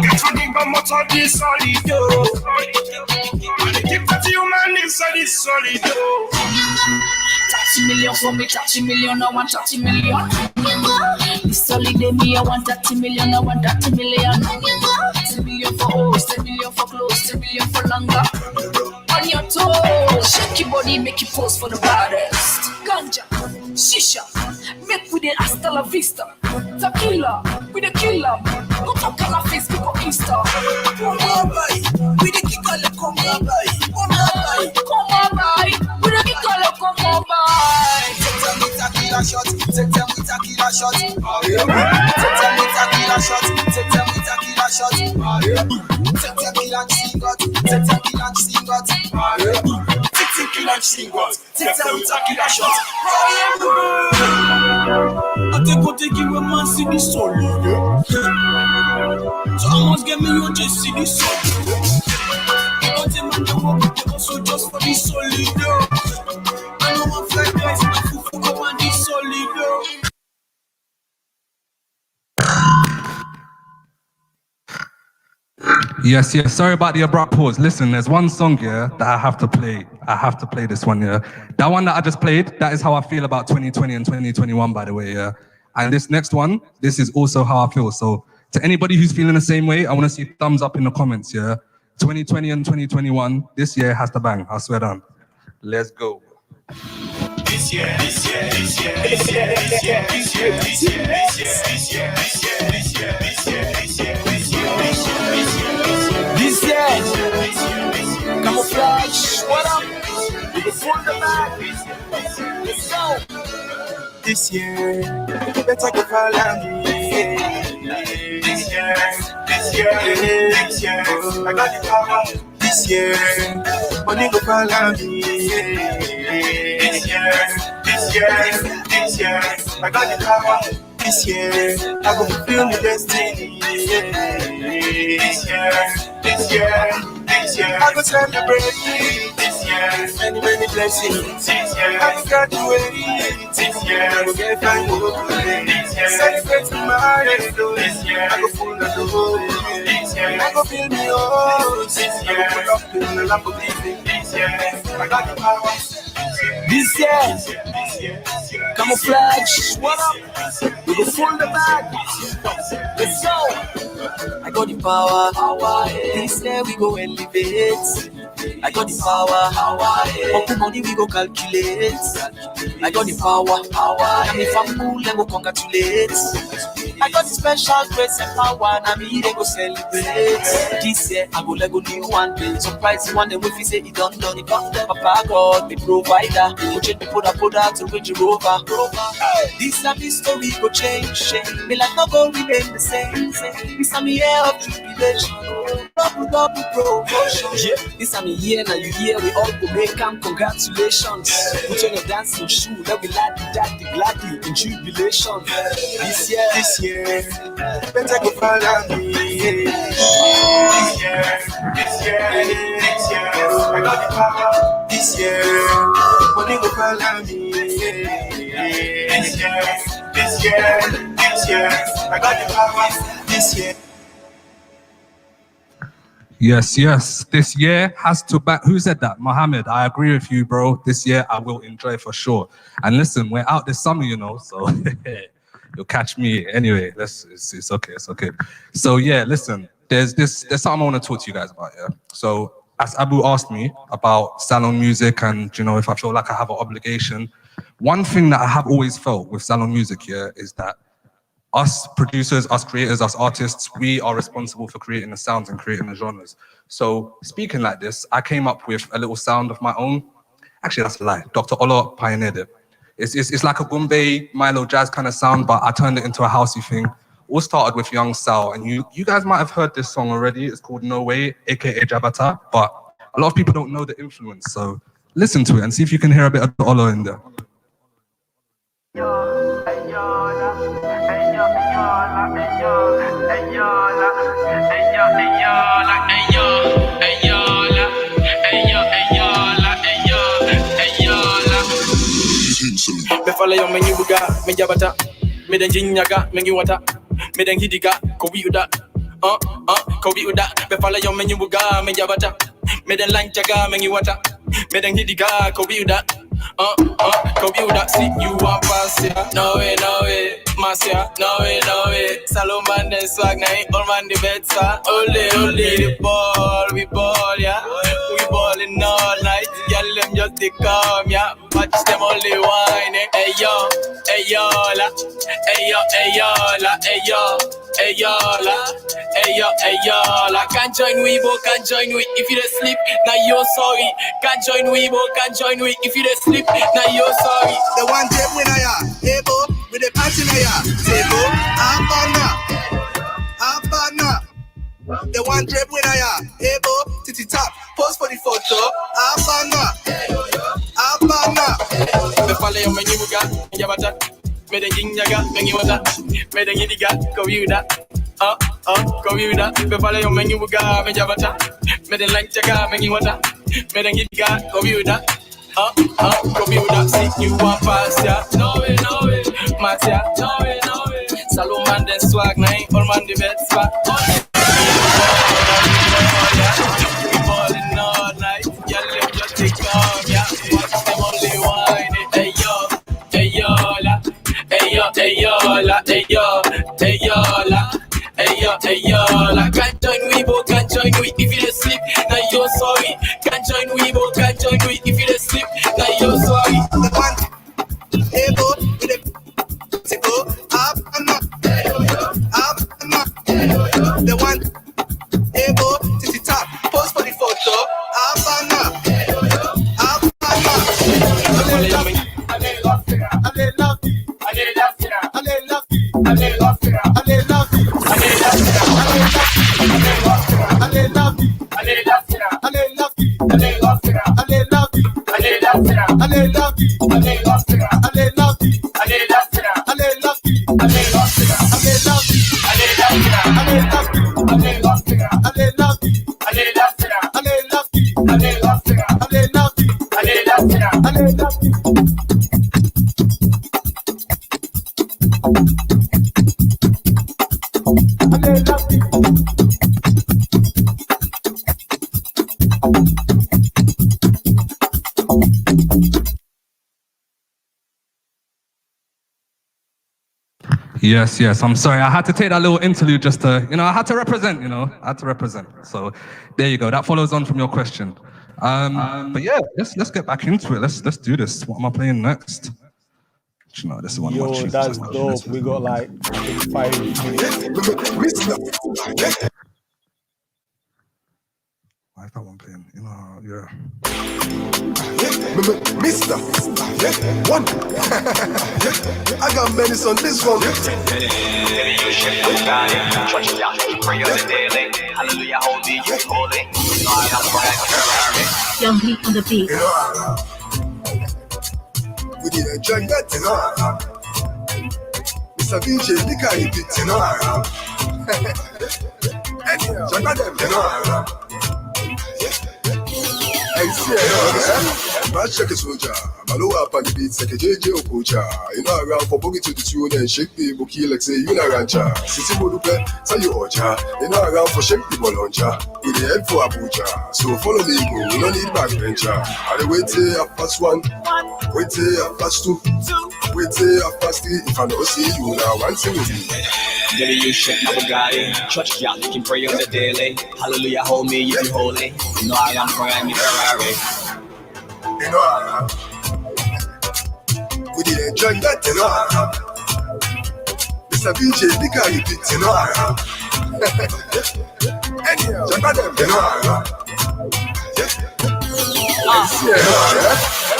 get to think about motor this solid. I dey keep that human inside this solid. 30 million for me, 30 million, I want 30 million. This holiday me, I want 30 million, I want 30 million. 10 million for hoes, 10 million for clothes, 10 million for longer. On your toes, shake your body, make you pose for the baddest. Ganja, shisha, make with the hasta la vista. Tequila, with the killer. Go to color face, go to Insta. Come on, boy, with the kicker, come on, boy. Come on, boy, with the kicker, come on, boy. Take them with tequila shots, take them with tequila shots. Take them with tequila shots, take them with tequila shots. Take tequila singot, take tequila singot. Take tequila singot, take them with tequila shots. I take you a man see this solid. So I must get me on just see this solid. Because the man that walk, they also just for this solid. I know I'm fly guys, my fufu go on this solid. Yes. Sorry about the abrupt pause. Listen, there's one song here that I have to play. I have to play this one, yeah. That one that I just played, that is how I feel about 2020 and 2021, by the way, yeah. And this next one, this is also how I feel. So to anybody who's feeling the same way, I want to see thumbs up in the comments, yeah. 2020 and 2021, this year has to bang, I swear down. Let's go. This year, this year, this year, this year, this year, this year, this year, this year, this year, this year, this year, this year, this year, this year, this year, camouflage, what up? You can pull the back. Let's go. This year, better go follow me. This year, I got the power. This year, money go follow me. This year, I got the power. This year, I go fulfill my destiny. This year, I go celebrate. This year, many blessings. This year, I go graduate. This year, I go get fine. This year, celebrate my life. This year, I go full of the whole. This year, I go feel me all. This year, I go put up in the Lamborghini. This year, I got the power. This year, camouflage, what up? We go full the bag. Let's go. I got the power. This year we go elevate. I got the power. Up money we go calculate. I got the power. And if I'm cool, then go congratulate. I got the special grace and power, and me they go celebrate. This year I go Lego new one day. Surprise one day if you say it done it done. Papa God be provider. Go change me put out to Range Rover. This a mystery go change. Me like no go remain the same. This a me year of jubilation. Double promotion. This a me year now you hear we all go make them congratulations. Put on your dancing shoe, let we like the daddy gladly in jubilation. This year, better go follow me. This year, I got the power. This year, money go follow me. This year, I got the power. This year. Yes. This year has to back. Who said that? Mohammed. I agree with you, bro. This year I will enjoy for sure. And listen, we're out this summer, you know, so you'll catch me. Anyway, it's okay. So yeah, listen, there's something I want to talk to you guys about, yeah? So as Abu asked me about Salone music and, you know, if I feel like I have an obligation, one thing that I have always felt with Salone music, yeah, is that us producers, us creators, us artists, we are responsible for creating the sounds and creating the genres. So speaking like this, I came up with a little sound of my own. Actually, that's a lie. Dr. Olo pioneered it. It's like a Bombay, Milo jazz kind of sound, but I turned it into a housey thing. All started with Young Sal, and you guys might have heard this song already. It's called No Way, aka Jabata, but a lot of people don't know the influence. So listen to it and see if you can hear a bit of the Olo in there. Me follow you, me you buga, me jabata, me den jinyaga, me you wata, me den hidiga, ko we uda, ko we uda. Me follow you, me you buga, me jabata, me den lanchaga, me you wata, me den hidiga, ko we uda, ko we uda. See you want pass ya? No way, Marcia, no way. Salone band and swag night, all man the better. Ole, the ball, we ball, yeah. We ballin' all night, y'all them just they come, yeah. Watch them only whining. Hey yo, la. Hey yo, la. Can't join we, bro, can't join we. If you don't sleep, now you're sorry. Can't join we, bro, can't join we. If you don't sleep, now you're sorry. The one day when I am able with the passion I am. Say go, Abana. The one day when I am able to top. Post for the photo. Abana. Me follow you, me you got, me jabata, me den jinjaga, me you wata, me den hidiga, ko you da, ko you da. Me follow you, me you got, me jabata, me den lanchaga, me you wata, me den hidiga, ko you da, ko you da. See you want pass ya? No way, Marcia, no way. Salone man den swag night, all man the best spot. We ballin' all night, y'all them just take off, yeah. Watch them only whining. Hey yo, la. Can't join we, bro, can't join we. If you don't sleep, now you're sorry. Can't join we, bro, can't join we. If you don't sleep, now you're sorry. The one able with the go up and up. The one able to the top. Post for the photo. Up and up. I love Yes. I'm sorry. I had to take that little interlude just to, I had to represent, I had to represent. So there you go. That follows on from your question. But yeah, let's get back into it. Let's do this. What am I playing next? This is one of my tunes. That's dope. We got like 5 minutes. Why is that one playing? Yeah. Mista One. I got menace on this one. Young Lee on the beat. We did enjoy that, Mr. VJ, the guy you beat, check is Roger. Malo up on the beat, like a JJ Okocha. Around for boogie to the tune and shake people, kill like say you na rancha. Sisi Modupe, say you ocha. Around for shake people launcher. With the head for Abuja. So follow me, go. We don't need backbencher. I wait till I pass 1, wait till I pass 2, wait till I pass 3. If I don't see you now, one thing with me. Baby, you shit, never got it. Church, y'all, you can pray on the daily. Hallelujah, hold me, you be holy. I am praying, me Ferrari. We did enjoy that, Mr. VJ, the guy you beat,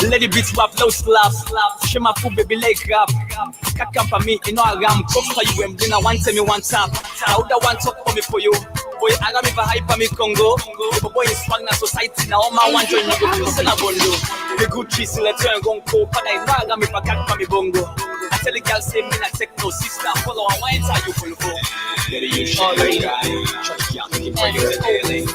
Let it beat swap, low slap. Shema food, baby, leg grab. Kakam for me, I am. Cook for you, and dinner, one time, one tap. I would have one talk for me for you. Boy, I got me for hype for me Congo. The boy is swag na society now. All my one join you go to Senabondo. The good trees in the turn gon' go, but I know I got me for cat for me bongo. I tell the girl say me not take no sister. Follow a wine how you full go. Get you shot right. Trust you, keep for you the daily.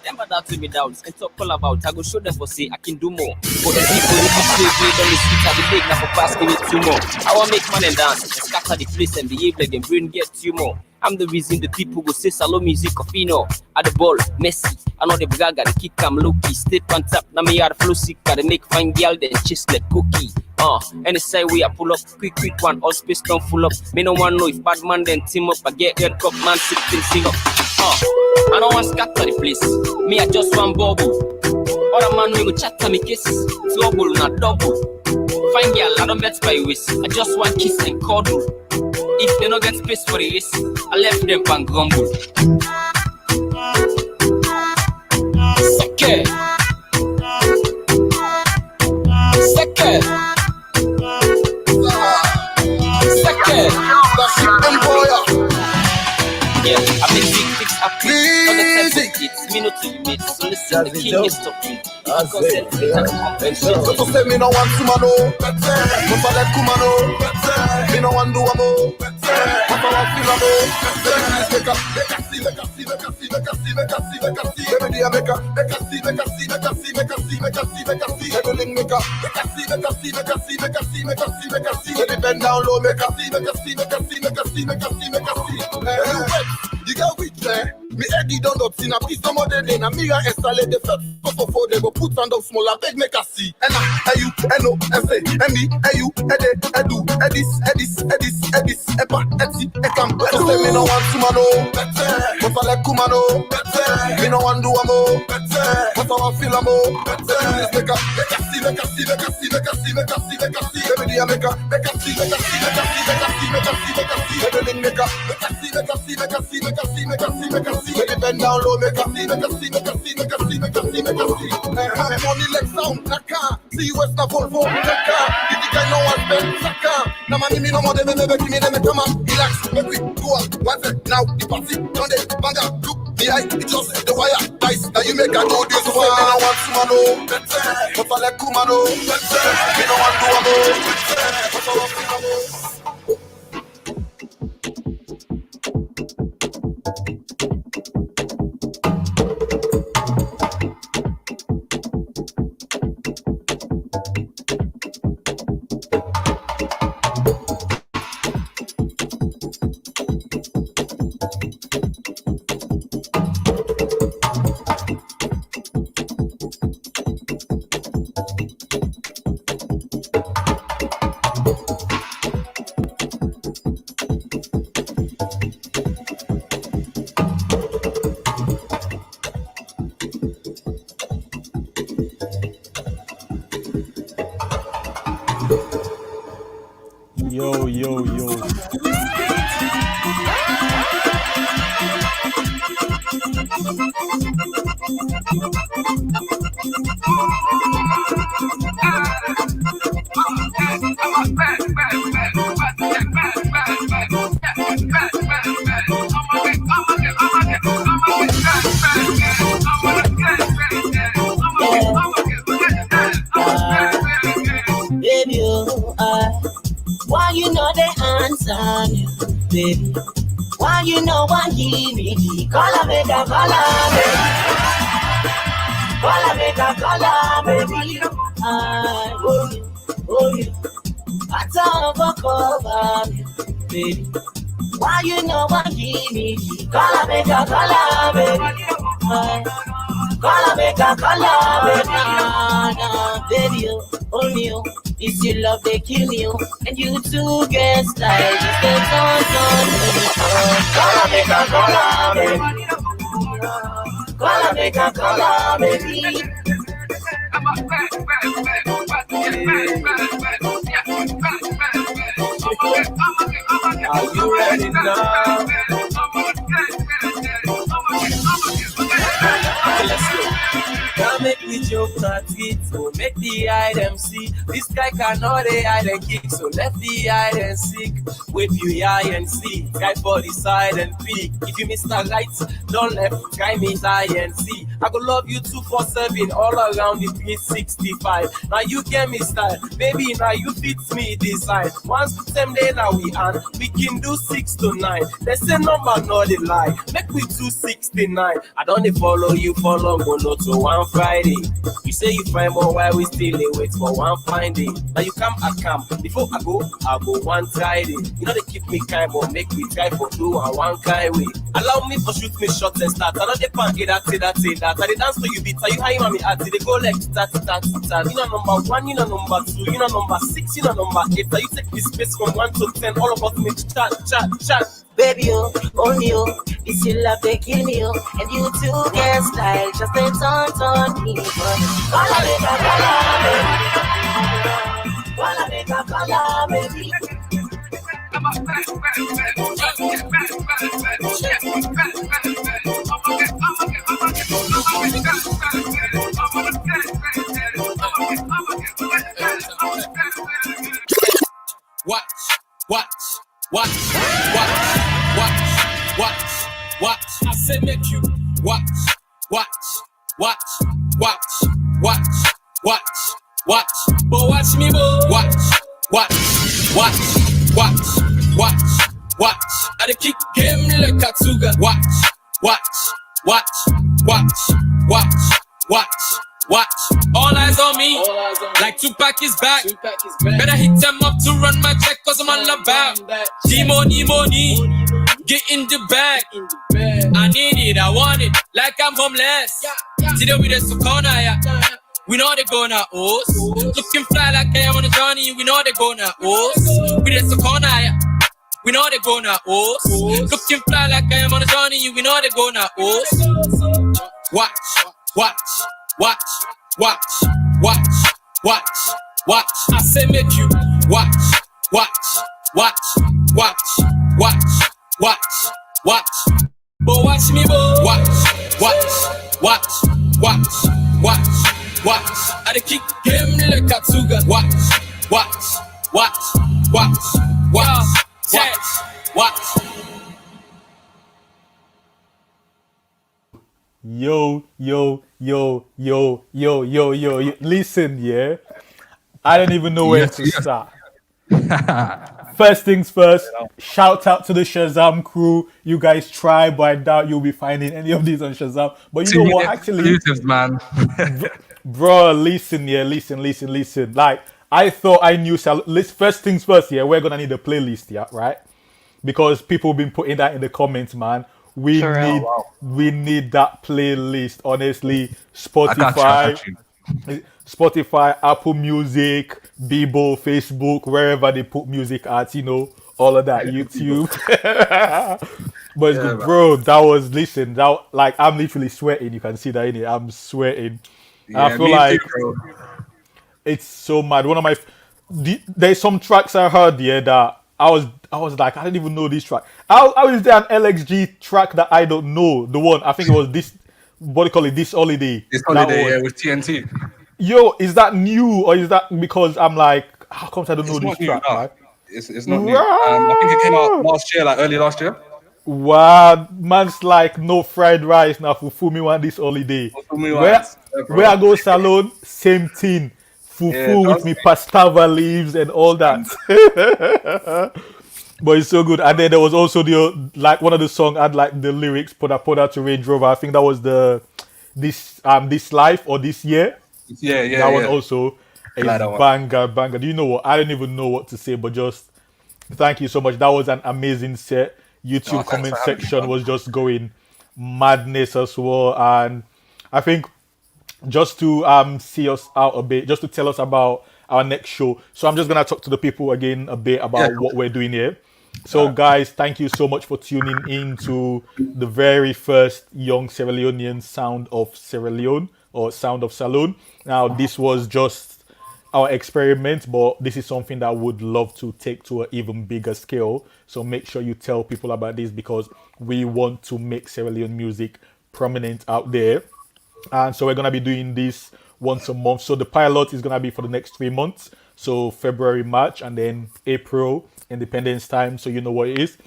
Remember that to me down and talk all about. I go show them for say I can do more. For the people who be slave me on the streets, I be big now for asking it too more. I want make money and dance and scatter the place and behave like them brain get you more. I'm the reason the people go say Salone music of at the ball, Messi. I know the braga, the kick I'm low key. Step on top, now me are flow sick. Gotta make fine girl then chase like cookie. Any side way I pull up, quick one, all space don't full up. Me no one know if bad man then team up. I get red cup man sipping sing up. I don't want scatter the place. Me I just want bubble. Other man we go chat to me kiss. Double not double. Fine girl, I don't bet by waist. I just want kiss and cuddle. If they don't get space for the race, I left them and grumble. Second. Yeah, I've been big fix up. On the temple kids, me no to you mates. So listen, the king is talking. So say me no want to mano, but I like kumano. Me no want do amo, but I want feel amo. Make bend down low, make a you get which me Eddie don't up in a piece of model in a mirror installed the first for they go put on the smaller big make a see. And I you no say and me you edu edis epa eti ekam. Say me no want to mano, but I like kumano. Me no want do amo, but I want feel amo. Make a see. Baby, I make a see. Baby, bend down low, make a see. Money like sound, naka. See you West Volvo, naka. If you can no one spend, naka. Now money me no more, they give me them come on. Relax, make we go on. One sec, now the party, Sunday, banga, look. Me eye, it just hit the wire. Dice, now you make a do this one. Me no want to man, oh. But I like Kuman, oh. Me no want to man, oh. But I love Kuman, oh. Yo. Baby, why you know the answer me, baby? Why you know what give me the color, make a color, baby? Color, make a color, baby. I oh you, I talk cover me, baby. Why you know what give me the color, make a color, baby? Color, make a color, baby. Baby, only you. It's your love they kill you, and you two get style. Just get on. Color make a color, baby. Color make a color, baby. Are you ready now? Okay, let's go. Come make me joke, not it. So make the hide and see. This guy cannot hide and kick. So left the hide and seek. With you eye and see. Guy for the side and peek. If you miss the lights, don't left. Try me eye and see. I go love you 247 all around the 365. Now you get me style. Baby, now you fit me design. Once the same day now we on. We can do 6 to 9. They say number not the lie. Make we do 69. I don't follow you for long. Go no to one Friday. You say you find more while we still wait for one fine day. Now you come, I come. Before I go one Friday. You know they keep me kind, but make me try for two and one kind way. Allow me for shoot me shots and start. I know they pan that. I they dance to you beat. Are you high mommy at they go like that. You know number 1, you know number 2, you know number 6, you know number 8. Are you take this space from 1 to 10? All about me chat. Baby, only you. It's your love they kill me, and you two get style. Just a ton me. Color make a color, baby. Color make a color, baby. Watch. I say make you watch. But watch me, boy. Watch. I dey kick him like a tuga. Watch. All eyes on me. Like Tupac is back. Better hit them up to run my check, cause I'm all about money. Get in the bag. I need it, I want it. Like I'm homeless. See the way that's so corner, yeah. We know they gonna us. Looking fly like I am on a journey. We know they gonna us. We that's so corner, yeah. We know they gonna us. Looking fly like I am on a journey. We know they gonna us. Watch. I say make you watch. But watch me, boy. Watch. I dey kick him like a tuga. Watch. Yo. Listen, yeah. I don't even know where Yes, to yes. start. First things first, shout out to the Shazam crew. You guys try, but I doubt you'll be finding any of these on Shazam. But you know Team what? Actually, exclusives, man. bro, listen, yeah, listen. Like, I thought I knew. First things first, yeah, we're gonna need a playlist, yeah, right? Because people have been putting that in the comments, man. We For real. need we need that playlist. Honestly, I got you. Spotify, Apple Music, Bebo, Facebook, wherever they put music at, all of that, YouTube. But it's Yeah, good, man. bro. That was listen. That like I'm literally sweating. You can see that in it. I'm sweating. I Yeah, feel me too, like bro. it's so mad. One of my there's some tracks I heard that I was like I didn't even know this track. How is there an LXG track that I don't know? The one I think it was this. What do you call it? This holiday. This That holiday, one. yeah, with TNT. Yo, is that new or is that because I'm like, how comes I don't know It's this not new, track, nah. man? It's not new. I think it came out last year, like early last year. Wow, man's like no fried rice now. Fufu me want this holiday. For me Where once, yeah, where bro. I go salon, same thing. Yeah, Fufu with trust me me. pastava leaves and all that. But it's so good. And then there was also the like one of the song had like the lyrics Poda to Range Rover. I think that was the this life or this year. That one Yeah. also I like is that one. banger. Do you know what? I don't even know what to say, but just thank you so much. That was an amazing set. Oh, YouTube thanks comment for having me, section man. was just going madness as well. And I think just to see us out a bit, just to tell us about our next show. So I'm just gonna talk to the people again a bit Yeah, about cool. what we're doing here. So guys, thank you so much for tuning in to the very first Young Sierra Leonean Sound of Sierra Leone or Sound of Salone. Now this was just our experiment, but this is something that I would love to take to an even bigger scale. So make sure you tell people about this because we want to make Sierra Leone music prominent out there. And so we're gonna be doing this once a month. So the pilot is gonna be for the next 3 months. So February, March, and then April, Independence Time. So you know what it is.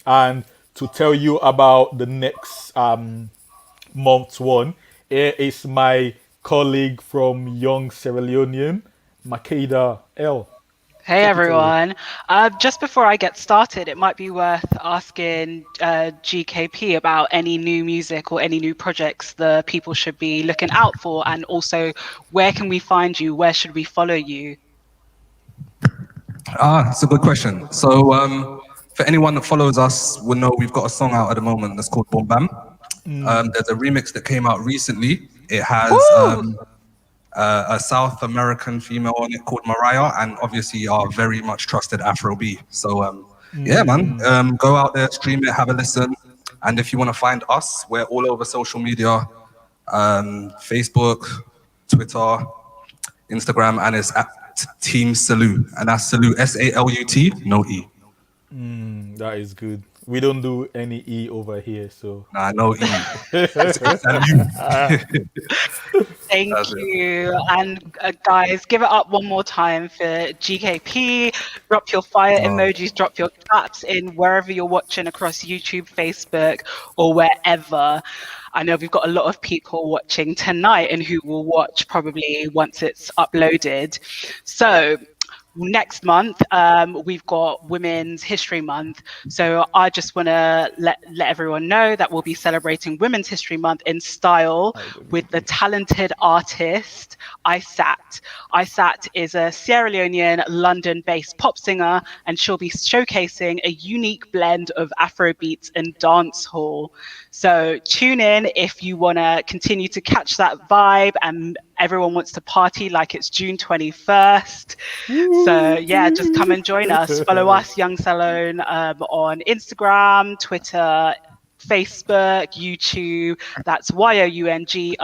And to tell you about the next month's one, here is my colleague from Young Sierra Leonean, Makeda L. Hey Take it away. everyone. Just before I get started, it might be worth asking GKP about any new music or any new projects the people should be looking out for, and also where can we find you? Where should we follow you? It's a good question. So, for anyone that follows us, will know we've got a song out at the moment that's called Boom Bam. There's a remix that came out recently. It has a South American female on it called Mariah, and obviously our very much trusted Afro B. So, yeah, man, go out there, stream it, have a listen. And if you want to find us, we're all over social media, Facebook, Twitter, Instagram, and it's at Team Salute, and that's Salute, SALUT, no E. That is good. We don't do any E over here, so. Nah, no E. Thank you. And guys, give it up one more time for GKP. Drop your fire emojis, drop your claps in wherever you're watching across YouTube, Facebook, or wherever. I know we've got a lot of people watching tonight and who will watch probably once it's uploaded. So next month, we've got Women's History Month. So I just want to let everyone know that we'll be celebrating Women's History Month in style with the talented artist Isat. Isat is a Sierra Leonean, London-based pop singer, and she'll be showcasing a unique blend of Afrobeats and dancehall. So tune in if you want to continue to catch that vibe and everyone wants to party like it's June 21st. So yeah, just come and join us. Follow us, Young Salone, on Instagram, Twitter, Facebook, YouTube. That's YOUNG_SALONE.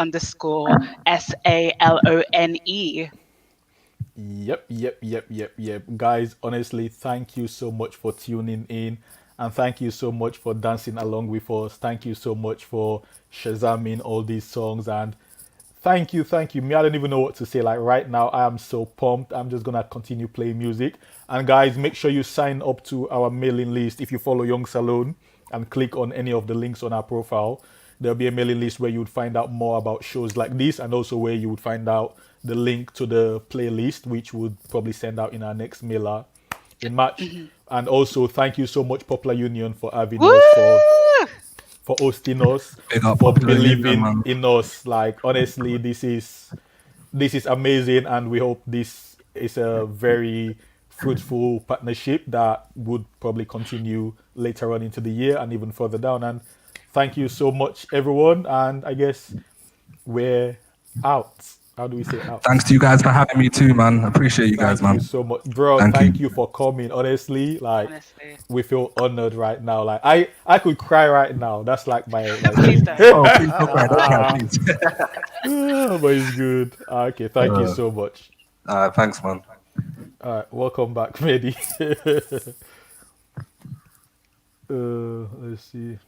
Yep. Guys, honestly, thank you so much for tuning in. And thank you so much for dancing along with us. Thank you so much for shazamming all these songs. And thank you. Me, I don't even know what to say. Like right now, I am so pumped. I'm just gonna continue playing music. And guys, make sure you sign up to our mailing list if you follow Young Salone and click on any of the links on our profile. there'll be a mailing list where you would find out more about shows like this, and also where you would find out the link to the playlist, which would probably send out in our next mailer in March. And also, thank you so much, Popular Union, for having us, for hosting us, Big up for Popular Union, believing man. in us. Like, honestly, this is amazing, and we hope this is a very fruitful partnership that would probably continue later on into the year and even further down. And thank you so much, everyone. And I guess we're out. How do we say out? Thanks to you guys for having me too, man. Appreciate you guys, man. Thank you so much, bro. Thank you for coming. Honestly, like, we feel honored right now. Like, I could cry right now. That's like my. Please don't. Oh, please don't cry. Don't cry, please. But it's good. Okay, thank you so much. Thanks, man. All right, welcome back, Mehdi. Let's see.